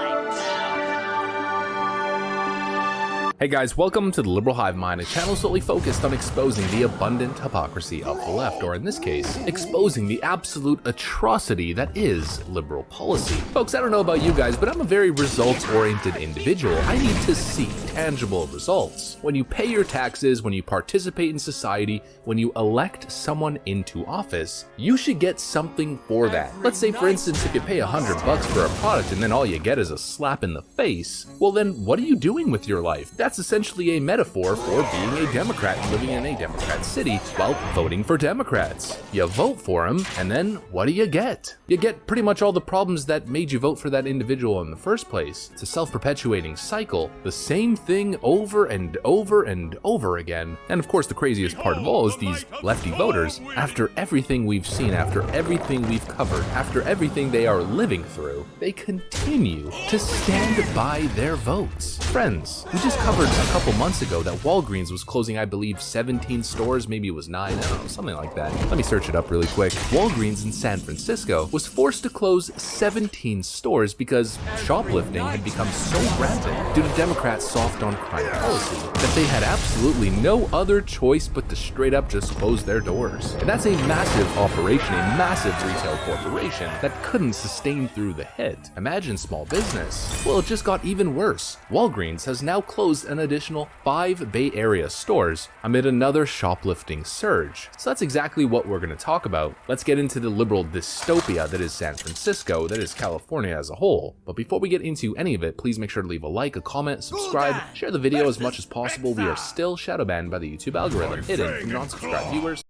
Hey guys, welcome to the Liberal Hive Mind, a channel solely focused on exposing the abundant hypocrisy of the left, or in this case, exposing the absolute atrocity that is liberal policy. Folks, I don't know about you guys, but I'm a very results-oriented individual. I need to see tangible results. When you pay your taxes, when you participate in society, when you elect someone into office, you should get something for that. Let's say, for instance, if you pay $100 for a product and then all you get is a slap in the face, well then, what are you doing with your life? That's essentially a metaphor for being a Democrat and living in a Democrat city while voting for Democrats. You vote for them, and then what do you get? You get pretty much all the problems that made you vote for that individual in the first place. It's a self-perpetuating cycle, the same thing over and over and over again. And of course, the craziest part of all is these lefty voters, after everything we've seen, after everything we've covered, after everything they are living through, they continue to stand by their votes. Friends, we just covered a couple months ago that Walgreens was closing, I believe, 17 stores, maybe it was 9, I don't know, something like that. Let me search it up really quick. Walgreens in San Francisco was forced to close 17 stores because shoplifting had become so rampant due to Democrats' soft on crime policy that they had absolutely no other choice but to straight up just close their doors. And that's a massive operation, a massive retail corporation that couldn't sustain through the hit. Imagine small business. Well, it just got even worse. Walgreens has now closed an additional 5 Bay Area stores amid another shoplifting surge. So that's exactly what we're going to talk about. Let's get into the liberal dystopia that is San Francisco, that is California as a whole. But before we get into any of it, please make sure to leave a like, a comment, subscribe, share the video as much as possible. We are still shadow banned by the YouTube algorithm, hidden from non-subscribed viewers.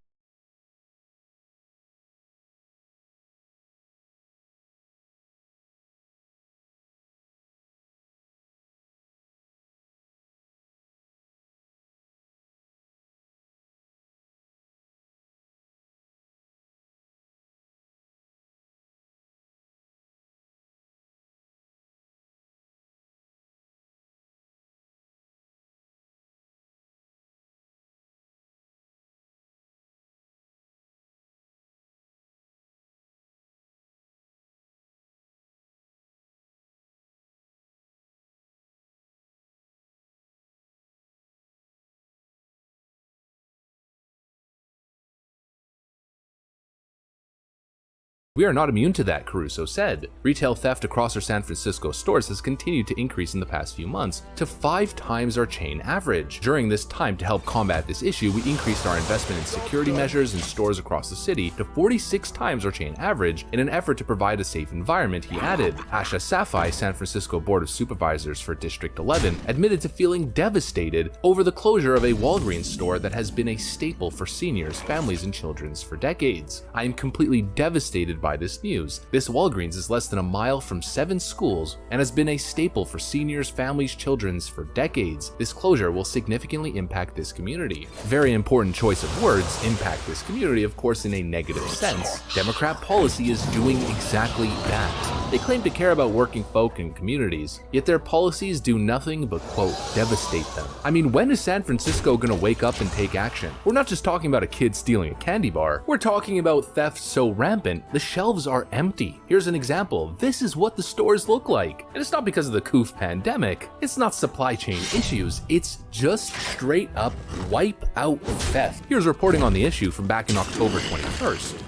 We are not immune to that, Caruso said. Retail theft across our San Francisco stores has continued to increase in the past few months to 5 times our chain average. During this time, to help combat this issue, we increased our investment in security measures in stores across the city to 46 times our chain average in an effort to provide a safe environment, he added. Asha Safai, San Francisco Board of Supervisors for District 11, admitted to feeling devastated over the closure of a Walgreens store that has been a staple for seniors, families, and children for decades. I am completely devastated by this news. This Walgreens is less than a mile from 7 schools and has been a staple for seniors, families, children for decades. This closure will significantly impact this community. Very important choice of words, impact this community, of course, in a negative sense. Democrat policy is doing exactly that. They claim to care about working folk and communities, yet their policies do nothing but, quote, devastate them. I mean, when is San Francisco gonna wake up and take action? We're not just talking about a kid stealing a candy bar. We're talking about theft so rampant, the shelves are empty. Here's an example. This is what the stores look like. And it's not because of the coof pandemic. It's not supply chain issues. It's just straight up wipe out theft. Here's reporting on the issue from back in October 21st.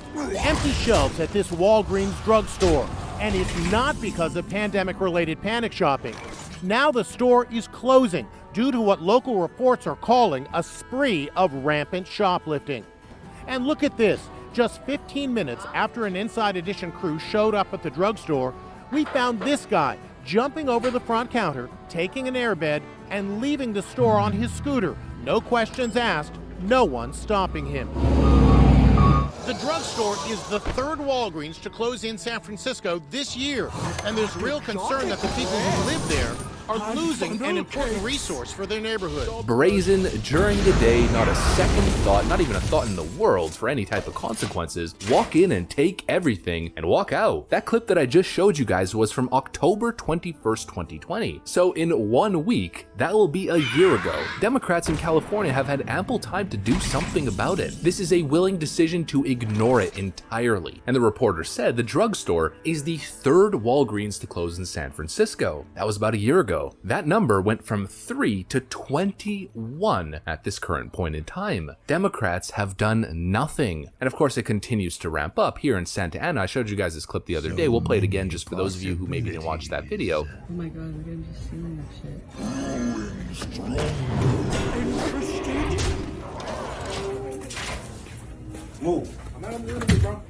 Empty shelves at this Walgreens drugstore. And it's not because of pandemic-related panic shopping. Now the store is closing due to what local reports are calling a spree of rampant shoplifting. And look at this. Just 15 minutes after an Inside Edition crew showed up at the drugstore, we found this guy jumping over the front counter, taking an airbed, and leaving the store on his scooter. No questions asked, no one stopping him. The drugstore is the 3rd Walgreens to close in San Francisco this year, and there's real concern that the people who live there are losing an important resource for their neighborhood. Brazen during the day, not a second thought, not even a thought in the world for any type of consequences. Walk in and take everything and walk out. That clip that I just showed you guys was from October 21st, 2020. So in 1 week, that will be a year ago. Democrats in California have had ample time to do something about it. This is a willing decision to ignore it entirely. And the reporter said the drugstore is the 3rd Walgreens to close in San Francisco. That was about a year ago. ago. That number went from 3 to 21 at this current point in time. Democrats have done nothing. And of course, it continues to ramp up here in Santa Ana. I showed you guys this clip the other day. We'll play it again just for those of you who maybe didn't watch that video. Oh my god, we're gonna be stealing that shit. Move. I'm not moving, bro.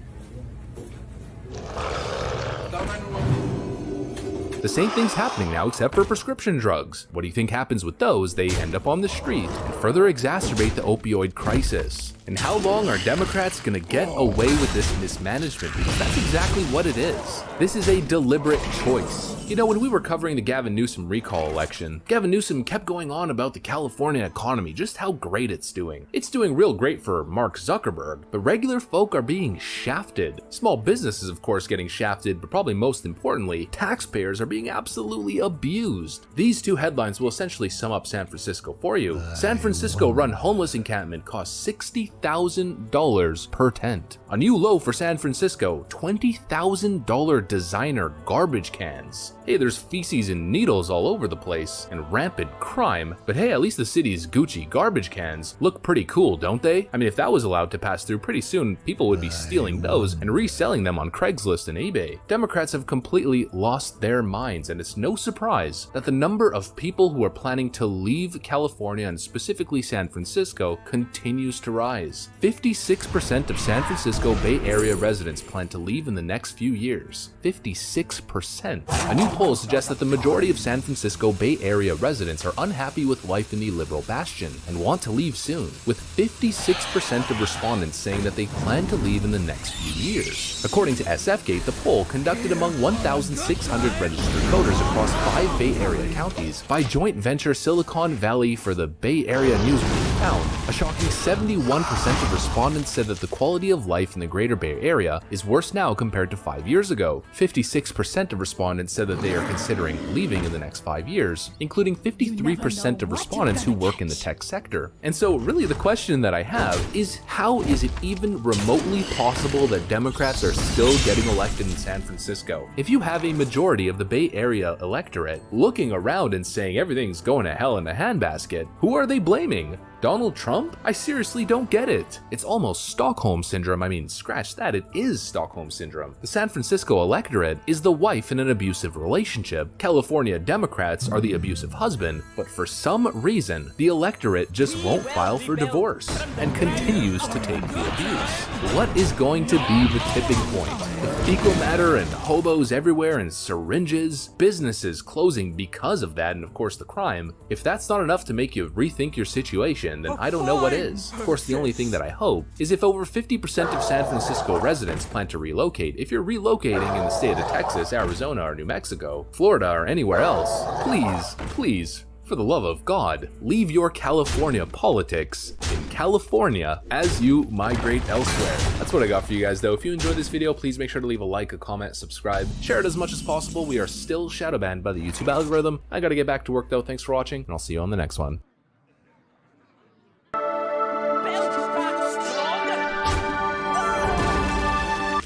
The same thing's happening now except for prescription drugs. What do you think happens with those? They end up on the street and further exacerbate the opioid crisis. And how long are Democrats gonna get away with this mismanagement? Because that's exactly what it is. This is a deliberate choice. You know, when we were covering the Gavin Newsom recall election, Gavin Newsom kept going on about the California economy, just how great it's doing. It's doing real great for Mark Zuckerberg, but regular folk are being shafted. Small businesses, of course, getting shafted, but probably most importantly, taxpayers are being absolutely abused. These two headlines will essentially sum up San Francisco for you. San Francisco run homeless encampment costs $60,000 per tent. A new low for San Francisco, $20,000 designer garbage cans. Hey, there's feces and needles all over the place, and rampant crime, but hey, at least the city's Gucci garbage cans look pretty cool, don't they? I mean, if that was allowed to pass through, pretty soon people would be stealing those and reselling them on Craigslist and eBay. Democrats have completely lost their minds, and it's no surprise that the number of people who are planning to leave California and specifically San Francisco continues to rise. 56% of San Francisco Bay Area residents plan to leave in the next few years. 56%. A new poll suggests that the majority of San Francisco Bay Area residents are unhappy with life in the liberal bastion and want to leave soon, with 56% of respondents saying that they plan to leave in the next few years. According to SFGate, the poll, conducted among 1,600 registered voters across 5 Bay Area counties by joint venture Silicon Valley for the Bay Area Newsweek, found a shocking 71% of respondents said that the quality of life in the greater Bay Area is worse now compared to 5 years ago. 56% of respondents said that they are considering leaving in the next 5 years, including 53% of respondents who work in the tech sector. And so really the question that I have is, how is it even remotely possible that Democrats are still getting elected in San Francisco? If you have a majority of the Bay Area electorate looking around and saying everything's going to hell in a handbasket, who are they blaming? Donald Trump? I seriously don't get it. It's almost Stockholm Syndrome. I mean, scratch that, it is Stockholm Syndrome. The San Francisco electorate is the wife in an abusive relationship. California Democrats are the abusive husband, but for some reason, the electorate just won't file for divorce and continues to take the abuse. What is going to be the tipping point? The fecal matter and hobos everywhere and syringes, businesses closing because of that, and of course the crime. If that's not enough to make you rethink your situation, then I don't know what is. Of course, the only thing that I hope is if over 50% of San Francisco residents plan to relocate, if you're relocating in the state of Texas, Arizona, or New Mexico, Florida, or anywhere else, please, for the love of God, leave your California politics in California as you migrate elsewhere. That's what I got for you guys though. If you enjoyed this video, please make sure to leave a like, a comment, subscribe, share it as much as possible. We are still shadow banned by the YouTube algorithm. I gotta get back to work though. Thanks for watching, and I'll see you on the next one.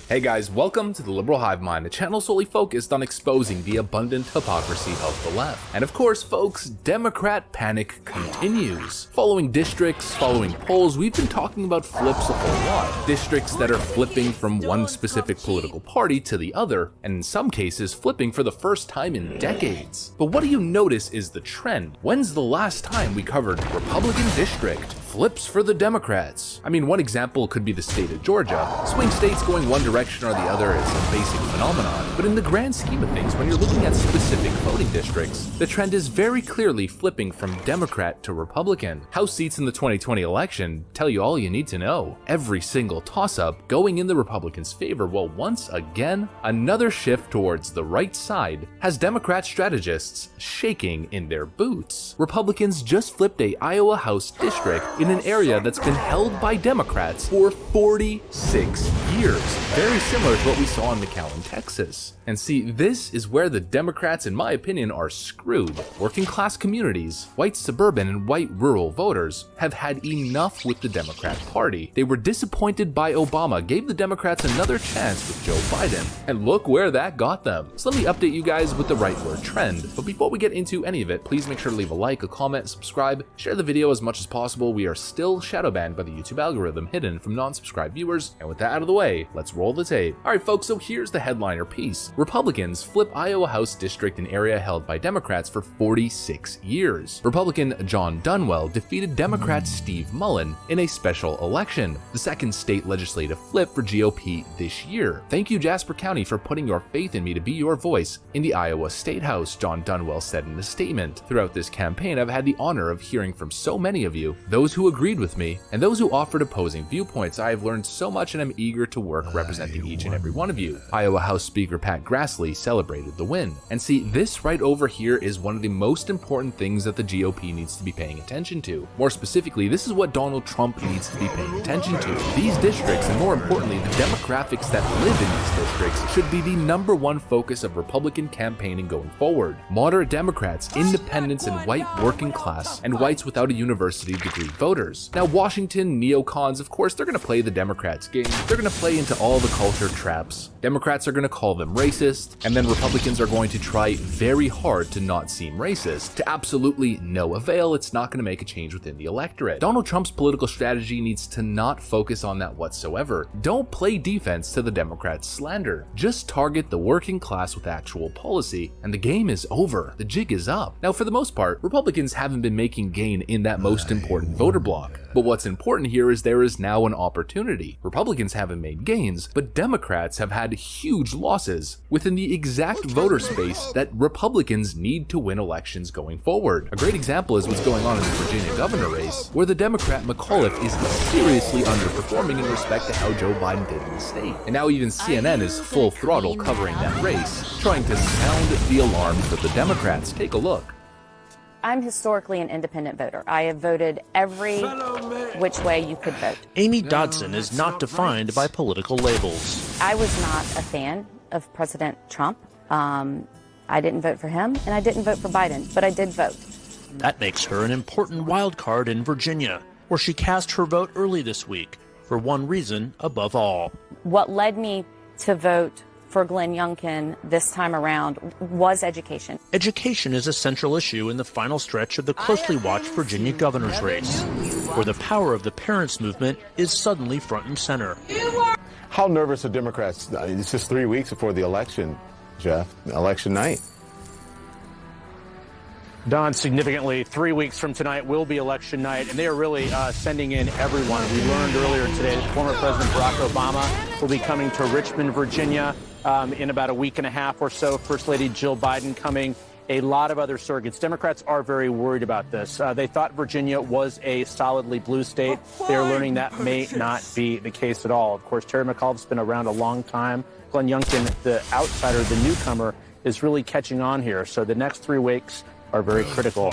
Hey guys, welcome to the Liberal Hive Mind, a channel solely focused on exposing the abundant hypocrisy of the left. And of course, folks, Democrat panic continues. Following districts, following polls, we've been talking about flips a whole lot. Districts that are flipping from one specific political party to the other, and in some cases, flipping for the first time in decades. But what do you notice is the trend? When's the last time we covered Republican district flips for the Democrats? I mean, one example could be the state of Georgia. Swing states going one direction or the other is a basic phenomenon, but in the grand scheme of things, when you're looking at specific voting districts, the trend is very clearly flipping from Democrat to Republican. House seats in the 2020 election tell you all you need to know. Every single toss-up going in the Republicans' favor, while once again, another shift towards the right side has Democrat strategists shaking in their boots. Republicans just flipped a Iowa House district in an area that's been held by Democrats for 46 years. Very similar to what we saw in McAllen, Texas. And see, this is where the Democrats, in my opinion, are screwed. Working class communities, white suburban and white rural voters have had enough with the Democrat Party. They were disappointed by Obama, gave the Democrats another chance with Joe Biden, and look where that got them. So let me update you guys with the rightward trend. But before we get into any of it, please make sure to leave a like, a comment, subscribe, share the video as much as possible. We are still shadow banned by the YouTube algorithm, hidden from non-subscribed viewers. And with that out of the way, let's roll the tape. Alright folks, so here's the headliner piece. Republicans flip Iowa House district, an area held by Democrats for 46 years. Republican John Dunwell defeated Democrat Steve Mullen in a special election, the second state legislative flip for GOP this year. Thank you, Jasper County, for putting your faith in me to be your voice in the Iowa State House, John Dunwell said in a statement. Throughout this campaign, I've had the honor of hearing from so many of you, those who agreed with me, and those who offered opposing viewpoints. I have learned so much and I'm eager to work representing each and every one of you. Iowa House Speaker Pat Grassley celebrated the win. And see, this right over here is one of the most important things that the GOP needs to be paying attention to. More specifically, this is what Donald Trump needs to be paying attention to. These districts, and more importantly, the demographics that live in these districts, should be the #1 focus of Republican campaigning going forward. Moderate Democrats, independents, and white working class, and whites without a university degree voters. Now, Washington neocons, of course, they're going to play the Democrats' game. They're going to play into all the culture traps. Democrats are going to call them racist, and then Republicans are going to try very hard to not seem racist. To absolutely no avail, it's not going to make a change within the electorate. Donald Trump's political strategy needs to not focus on that whatsoever. Don't play defense to the Democrats' slander. Just target the working class with actual policy, and the game is over. The jig is up. Now, for the most part, Republicans haven't been making gain in that most important voter bloc. But what's important here is there is now an opportunity. Republicans haven't made gains, but Democrats have had huge losses within the exact voter space that Republicans need to win elections going forward. A great example is what's going on in the Virginia governor race, where the Democrat McAuliffe is seriously underperforming in respect to how Joe Biden did in the state. And now even CNN is full throttle covering that race, trying to sound the alarm for the Democrats. Take a look. I'm historically an independent voter. I have voted every which way you could vote. Amy Dodson is not defined by political labels. I was not a fan of President Trump. I didn't vote for him, and I didn't vote for Biden, but I did vote. That makes her an important wild card in Virginia, where she cast her vote early this week, for one reason above all. What led me to vote for Glenn Youngkin this time around was education. Education is a central issue in the final stretch of the closely watched Virginia governor's race, where the power of the parents' movement is suddenly front and center. How nervous are Democrats? It's just 3 weeks before the election, Jeff, election night. Don, significantly, 3 weeks from tonight will be election night, and they are really sending in everyone. We learned earlier today that former President Barack Obama will be coming to Richmond, Virginia in about a week and a half or so. First Lady Jill Biden coming. A lot of other surrogates. Democrats are very worried about this. They thought Virginia was a solidly blue state. They are learning that may not be the case at all. Of course, Terry McAuliffe's been around a long time. Glenn Youngkin, the outsider, the newcomer, is really catching on here. So the next 3 weeks are very critical,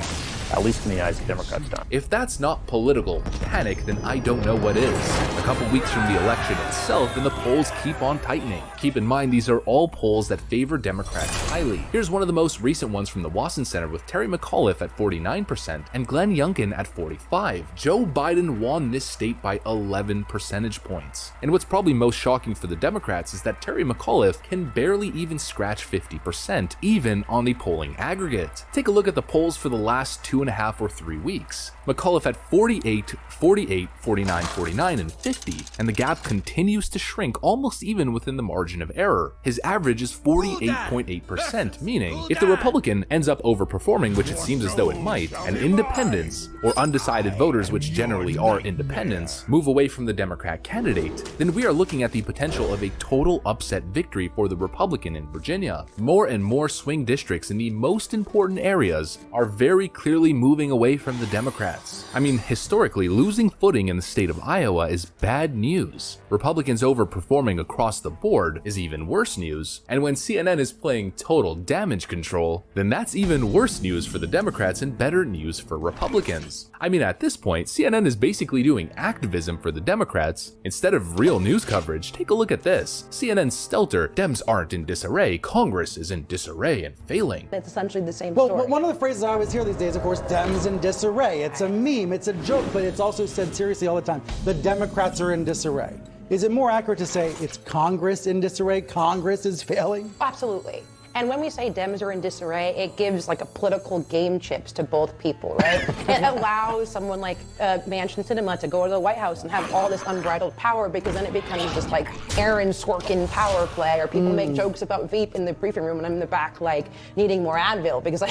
at least in the eyes of Democrats, Don. If that's not political panic, then I don't know what is. A couple weeks from the election itself, and the polls keep on tightening. Keep in mind, these are all polls that favor Democrats highly. Here's one of the most recent ones from the Wasson Center, with Terry McAuliffe at 49% and Glenn Youngkin at 45%. Joe Biden won this state by 11 percentage points. And what's probably most shocking for the Democrats is that Terry McAuliffe can barely even scratch 50%, even on the polling aggregate. Take a look at the polls for the last 2.5 or 3 weeks. McAuliffe at 48, 48, 49, 49, and 50, and the gap continues to shrink almost even within the margin of error. His average is 48.8%, meaning if the Republican ends up overperforming, which it seems as though it might, and independents, or undecided voters, which generally are independents, move away from the Democrat candidate, then we are looking at the potential of a total upset victory for the Republican in Virginia. More and more swing districts in the most important areas are very clearly slowly moving away from the Democrats. I mean, historically, losing footing in the state of Iowa is bad news. Republicans overperforming across the board is even worse news. And when CNN is playing total damage control, then that's even worse news for the Democrats and better news for Republicans. I mean, at this point, CNN is basically doing activism for the Democrats instead of real news coverage. Take a look at this. CNN's stelter, Dems aren't in disarray, Congress is in disarray and failing. It's essentially the same story. Well, one of the phrases I always hear these days, of course, Dems in disarray. It's a meme, it's a joke, but it's also said seriously all the time. The Democrats are in disarray. Is it more accurate to say it's Congress in disarray? Congress is failing? Absolutely. And when we say Dems are in disarray, it gives like a political game chips to both people, right? It allows someone like Manchin Sinema to go to the White House and have all this unbridled power, because then it becomes just like Aaron Sorkin power play, or people make jokes about Veep in the briefing room and I'm in the back like needing more Advil because I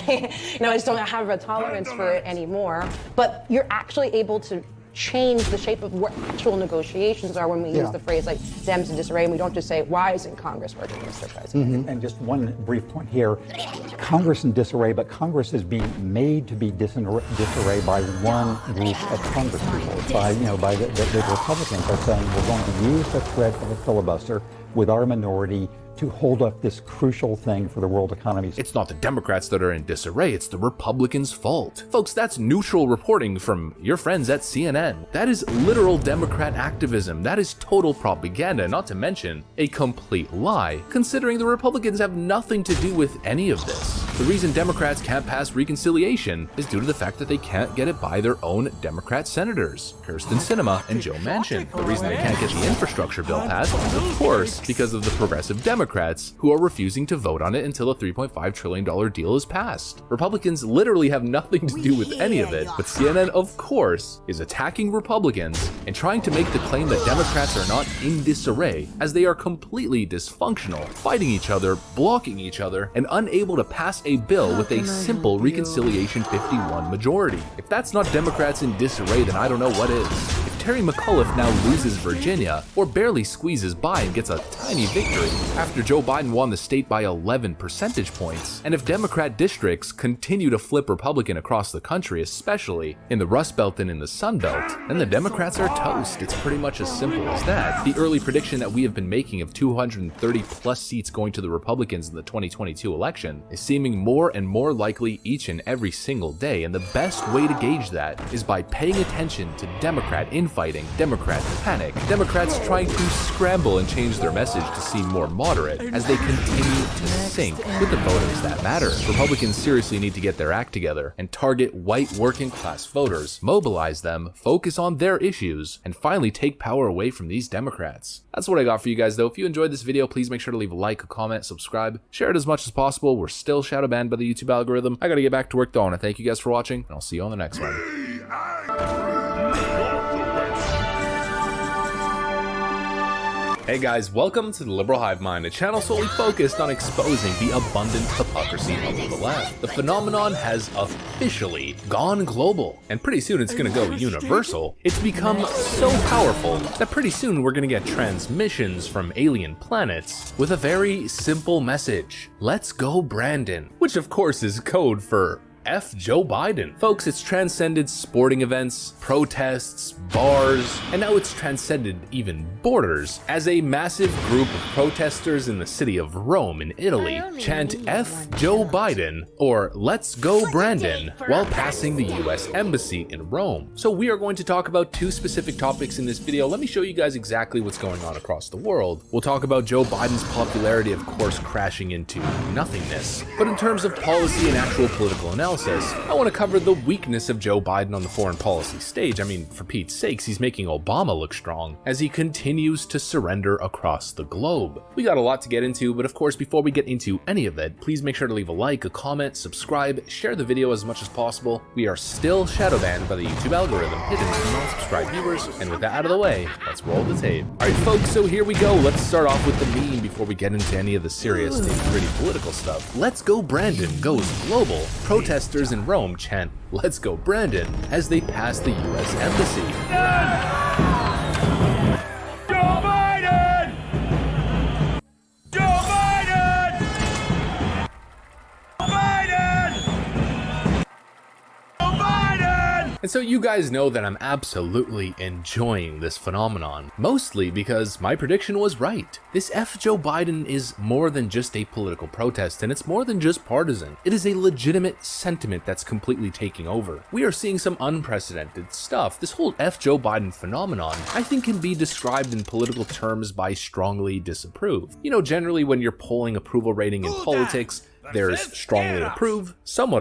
just don't have a tolerance for it anymore. But you're actually able to change the shape of what actual negotiations are when we use the phrase like Dems in disarray, and we don't just say, why isn't Congress working, Mr. President? And just one brief point here. Congress in disarray, but Congress is being made to be disarray by one group of Congress people. By the Republicans are saying we're going to use the threat of a filibuster with our minority to hold up this crucial thing for the world economy. It's not the Democrats that are in disarray, it's the Republicans' fault. Folks, that's neutral reporting from your friends at CNN. That is literal Democrat activism. That is total propaganda, not to mention a complete lie, considering the Republicans have nothing to do with any of this. The reason Democrats can't pass reconciliation is due to the fact that they can't get it by their own Democrat senators, Kyrsten Sinema and Joe Manchin. The reason they can't get the infrastructure bill passed is, of course, because of the progressive Democrats who are refusing to vote on it until a $3.5 trillion deal is passed. Republicans literally have nothing to do with any of it, but CNN, of course, is attacking Republicans and trying to make the claim that Democrats are not in disarray, as they are completely dysfunctional, fighting each other, blocking each other, and unable to pass a bill with a simple Reconciliation 51 majority. If that's not Democrats in disarray, then I don't know what is. If Terry McAuliffe now loses Virginia, or barely squeezes by and gets a tiny victory, after Joe Biden won the state by 11 percentage points, and if Democrat districts continue to flip Republican across the country, especially in the Rust Belt and in the Sun Belt, then the Democrats are toast. It's pretty much as simple as that. The early prediction that we have been making of 230 plus seats going to the Republicans in the 2022 election is seeming more and more likely each and every single day, and the best way to gauge that is by paying attention to Democrat infighting, Democrat panic, Democrats trying to scramble and change their message to seem more moderate as they continue to sync with the voters that matter. Republicans seriously need to get their act together and target white working class voters, mobilize them, focus on their issues, and finally take power away from these Democrats. That's what I got for you guys though. If you enjoyed this video, please make sure to leave a like, a comment, subscribe, share it as much as possible. We're still shadow banned by the YouTube algorithm. I gotta get back to work though, and I thank you guys for watching, and I'll see you on the next one. Hey guys, welcome to the Liberal Hive Mind, a channel solely focused on exposing the abundant hypocrisy of the left. The phenomenon has officially gone global, and pretty soon it's gonna go universal. It's become so powerful that pretty soon we're gonna get transmissions from alien planets with a very simple message. Let's go Brandon, which of course is code for F Joe Biden. Folks, it's transcended sporting events, protests, bars, and now it's transcended even borders as a massive group of protesters in the city of Rome in Italy chant F Joe Biden or Let's Go Brandon while passing the US Embassy in Rome. So we are going to talk about two specific topics in this video. Let me show you guys exactly what's going on across the world. We'll talk about Joe Biden's popularity, of course, crashing into nothingness. But in terms of policy and actual political analysis, I want to cover the weakness of Joe Biden on the foreign policy stage. I mean, for Pete's sakes, he's making Obama look strong as he continues to surrender across the globe. We got a lot to get into, but of course, before we get into any of it, please make sure to leave a like, a comment, subscribe, share the video as much as possible. We are still shadow banned by the YouTube algorithm, hidden from non-subscribed viewers, and with that out of the way, let's roll the tape. Alright folks, so here we go. Let's start off with the meme before we get into any of the serious, gritty political stuff. Let's Go Brandon goes global. Protesters in Rome chant Let's Go Brandon as they pass the US Embassy. Joe Biden! Joe Biden! Biden! Joe And so you guys know that I'm absolutely enjoying this phenomenon, mostly because my prediction was right. This F Joe Biden is more than just a political protest, and it's more than just partisan. It is a legitimate sentiment that's completely taking over. We are seeing some unprecedented stuff. This whole F Joe Biden phenomenon, I think, can be described in political terms by strongly disapprove. You know, generally when you're polling approval rating in politics, there's strongly approve, somewhat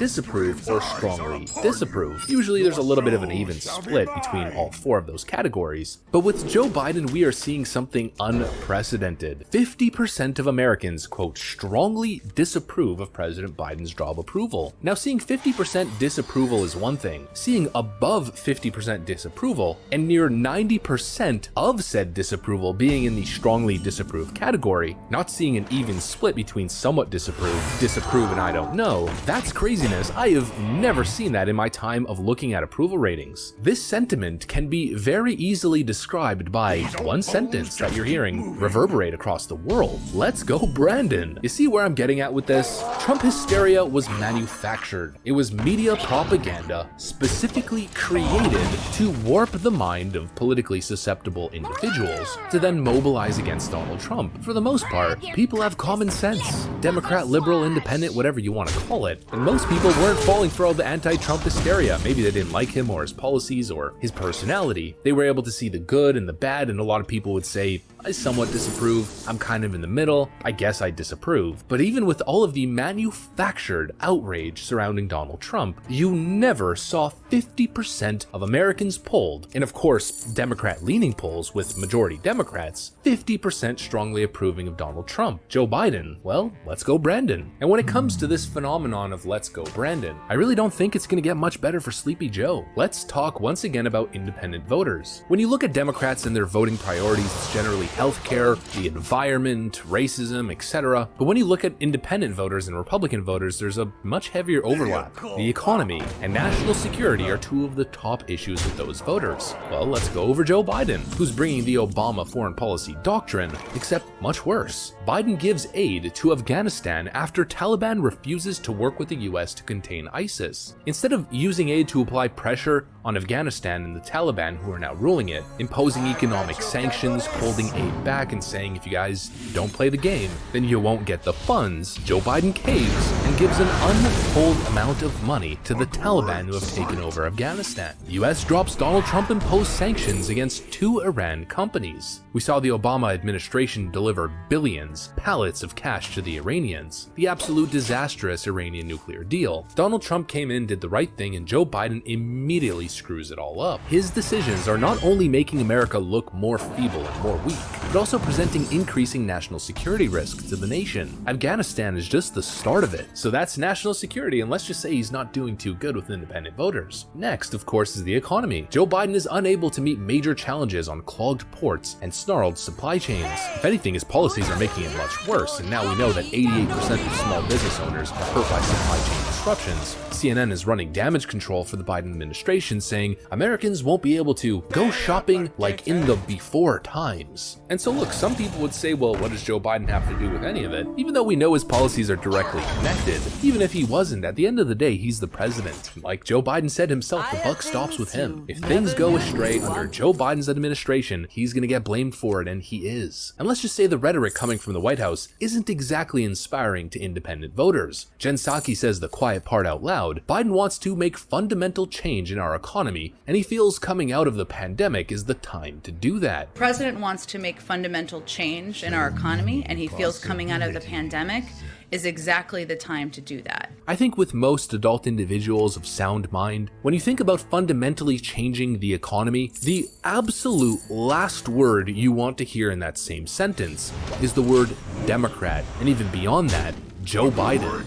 disapprove, or strongly disapprove. Usually there's a little bit of an even split between all four of those categories. But with Joe Biden, we are seeing something unprecedented. 50% of Americans, quote, strongly disapprove of President Biden's job approval. Now, seeing 50% disapproval is one thing. Seeing above 50% disapproval and near 90% of said disapproval being in the strongly disapprove category, not seeing an even split between somewhat disapprove, and I don't know, that's craziness. I have never seen that in my time of looking at approval ratings. This sentiment can be very easily described by one sentence that you're hearing reverberate across the world. Let's go, Brandon. You see where I'm getting at with this? Trump hysteria was manufactured. It was media propaganda specifically created to warp the mind of politically susceptible individuals to then mobilize against Donald Trump. For the most part, people have common sense. Democrat, liberal, independent, whatever you want to call it. And most people weren't falling for all the anti-Trump hysteria. Maybe they didn't like him or his policies or his personality. They were able to see the good and the bad, and a lot of people would say, I somewhat disapprove, I'm kind of in the middle, I guess I disapprove. But even with all of the manufactured outrage surrounding Donald Trump, you never saw 50% of Americans polled, and of course, Democrat-leaning polls with majority Democrats, 50% strongly approving of Donald Trump. Joe Biden, well, let's go Brandon. And when it comes to this phenomenon of let's go Brandon, I really don't think it's gonna get much better for Sleepy Joe. Let's talk once again about independent voters. When you look at Democrats and their voting priorities, it's generally healthcare, the environment, racism, etc. But when you look at independent voters and Republican voters, there's a much heavier overlap. The economy and national security are two of the top issues with those voters. Well, let's go over Joe Biden, who's bringing the Obama foreign policy doctrine, except much worse. Biden gives aid to Afghanistan after Taliban refuses to work with the US to contain ISIS. Instead of using aid to apply pressure on Afghanistan and the Taliban, who are now ruling it, imposing economic sanctions, holding aid back, and saying if you guys don't play the game, then you won't get the funds, Joe Biden caves and gives an untold amount of money to the Taliban who have taken over Afghanistan. The US drops Donald Trump imposed sanctions against 2 Iran companies. We saw the Obama administration deliver billions, pallets of cash to the Iranians. The absolute disastrous Iranian nuclear deal. Donald Trump came in, did the right thing, and Joe Biden immediately screws it all up. His decisions are not only making America look more feeble and more weak, but also presenting increasing national security risk to the nation. Afghanistan is just the start of it. So that's national security, and let's just say he's not doing too good with independent voters. Next, of course, is the economy. Joe Biden is unable to meet major challenges on clogged ports and snarled supply chains. If anything, his policies are making it much worse, and now we know that 88% of small business owners are hurt by supply chain disruptions. CNN is running damage control for the Biden administration, saying Americans won't be able to go shopping like in the before times. And so look, some people would say, well, what does Joe Biden have to do with any of it? Even though we know his policies are directly connected, even if he wasn't, at the end of the day, he's the president. Like Joe Biden said himself, the buck stops with him. If things go astray under Joe Biden's administration, he's gonna get blamed for it, and he is. And let's just say the rhetoric coming from the White House isn't exactly inspiring to independent voters. Jen Psaki says the quiet part out loud. Biden wants to make fundamental change in our economy, and he feels coming out of the pandemic is the time to do that. The president wants to make fundamental change in our economy, and he feels coming out of the pandemic is exactly the time to do that. I think with most adult individuals of sound mind, when you think about fundamentally changing the economy, the absolute last word you want to hear in that same sentence is the word Democrat, and even beyond that, Joe Biden.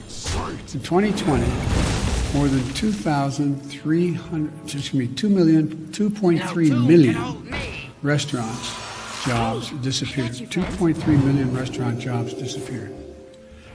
In 2020, more than 2.3 million restaurants jobs disappeared. 2.3 million restaurant jobs disappeared.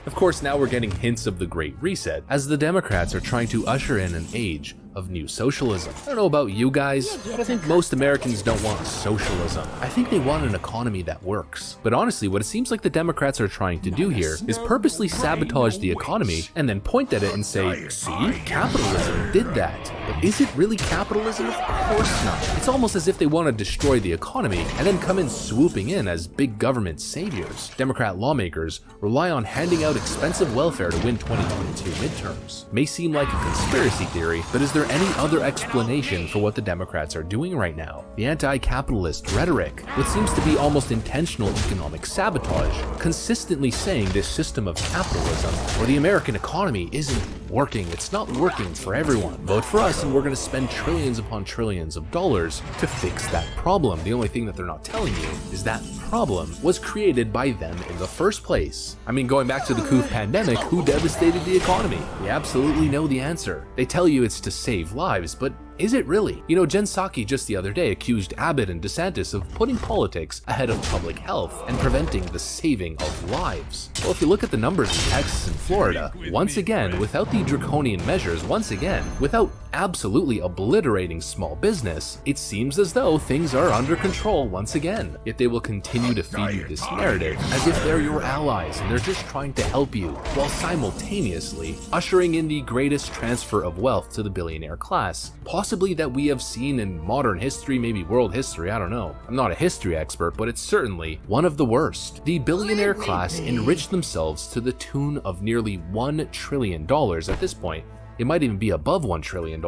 Of course, now we're getting hints of the Great Reset, as the Democrats are trying to usher in an age of new socialism. I don't know about you guys, but I think most Americans don't want socialism. I think they want an economy that works. But honestly, what it seems like the Democrats are trying to do here is purposely sabotage the economy and then point at it and say, see, capitalism did that. But is it really capitalism? Of course not. It's almost as if they want to destroy the economy and then come in swooping in as big government saviors. Democrat lawmakers rely on handing out expensive welfare to win 2022 midterms. May seem like a conspiracy theory, but is there any other explanation for what the Democrats are doing right now? The anti-capitalist rhetoric, what seems to be almost intentional economic sabotage, consistently saying this system of capitalism or the American economy isn't working, it's not working for everyone. Vote for us and we're going to spend trillions upon trillions of dollars to fix that problem. The only thing that they're not telling you is that problem was created by them in the first place. I mean, going back to the COVID pandemic, who devastated the economy? We absolutely know the answer. They tell you it's to save lives, but is it really? You know, Jen Psaki just the other day accused Abbott and DeSantis of putting politics ahead of public health and preventing the saving of lives. Well, if you look at the numbers in Texas and Florida, once again, without the draconian measures, once again, without absolutely obliterating small business, it seems as though things are under control once again. Yet they will continue to feed you this narrative as if they're your allies and they're just trying to help you, while simultaneously ushering in the greatest transfer of wealth to the billionaire class, possibly that we have seen in modern history, maybe world history, I don't know. I'm not a history expert, but it's certainly one of the worst. The billionaire class enriched themselves to the tune of nearly $1 trillion at this point. It might even be above $1 trillion,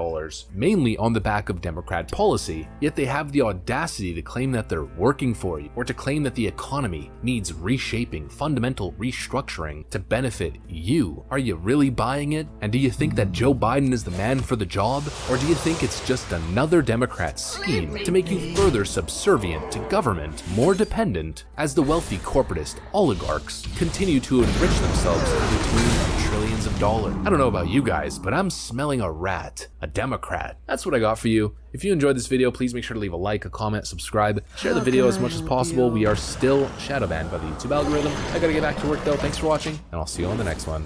mainly on the back of Democrat policy, yet they have the audacity to claim that they're working for you, or to claim that the economy needs reshaping, fundamental restructuring to benefit you. Are you really buying it? And do you think that Joe Biden is the man for the job? Or do you think it's just another Democrat scheme to make you further subservient to government, more dependent, as the wealthy corporatist oligarchs continue to enrich themselves to the tune of trillions of dollars? I don't know about you guys, but I'm smelling a rat, a Democrat. That's what I got for you. If you enjoyed this video, please make sure to leave a like, a comment, subscribe, share the video as much as possible. We are still shadow banned by the YouTube algorithm. I gotta get back to work though. Thanks for watching, and I'll see you on the next one.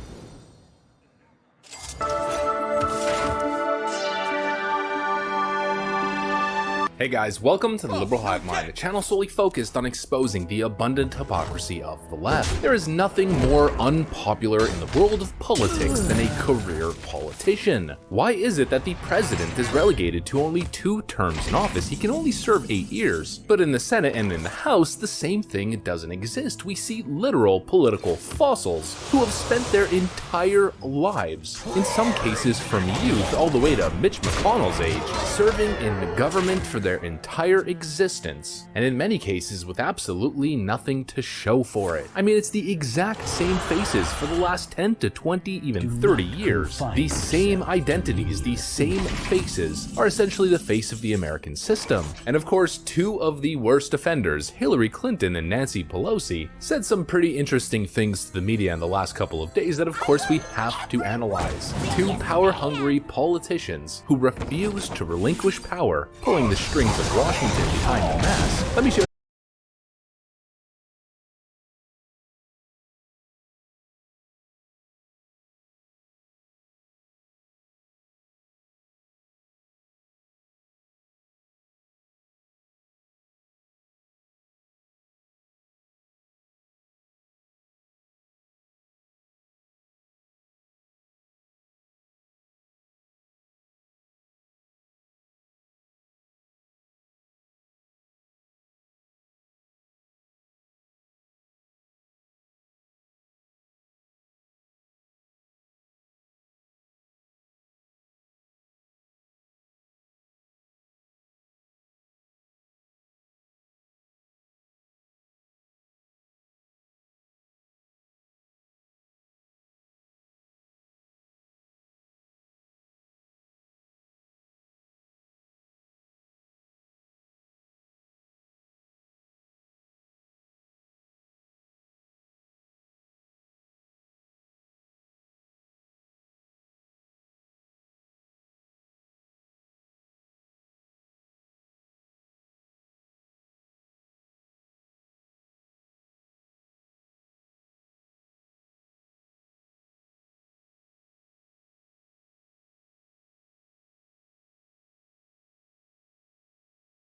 Hey guys, welcome to the Liberal Hive Mind, a channel solely focused on exposing the abundant hypocrisy of the left. There is nothing more unpopular in the world of politics than a career politician. Why is it that the president is relegated to only 2 terms in office? He can only serve 8 years. But in the Senate and in the House, the same thing doesn't exist. We see literal political fossils who have spent their entire lives, in some cases from youth all the way to Mitch McConnell's age, serving in government for their entire existence, and in many cases with absolutely nothing to show for it. I mean, it's the exact same faces for the last 10 to 20, even 30 years. The same identities, the same faces, are essentially the face of the American system. And of course, 2 of the worst offenders, Hillary Clinton and Nancy Pelosi, said some pretty interesting things to the media in the last couple of days that of course we have to analyze. 2 power-hungry politicians who refuse to relinquish power, pulling the strings of Washington behind the mask. Let me show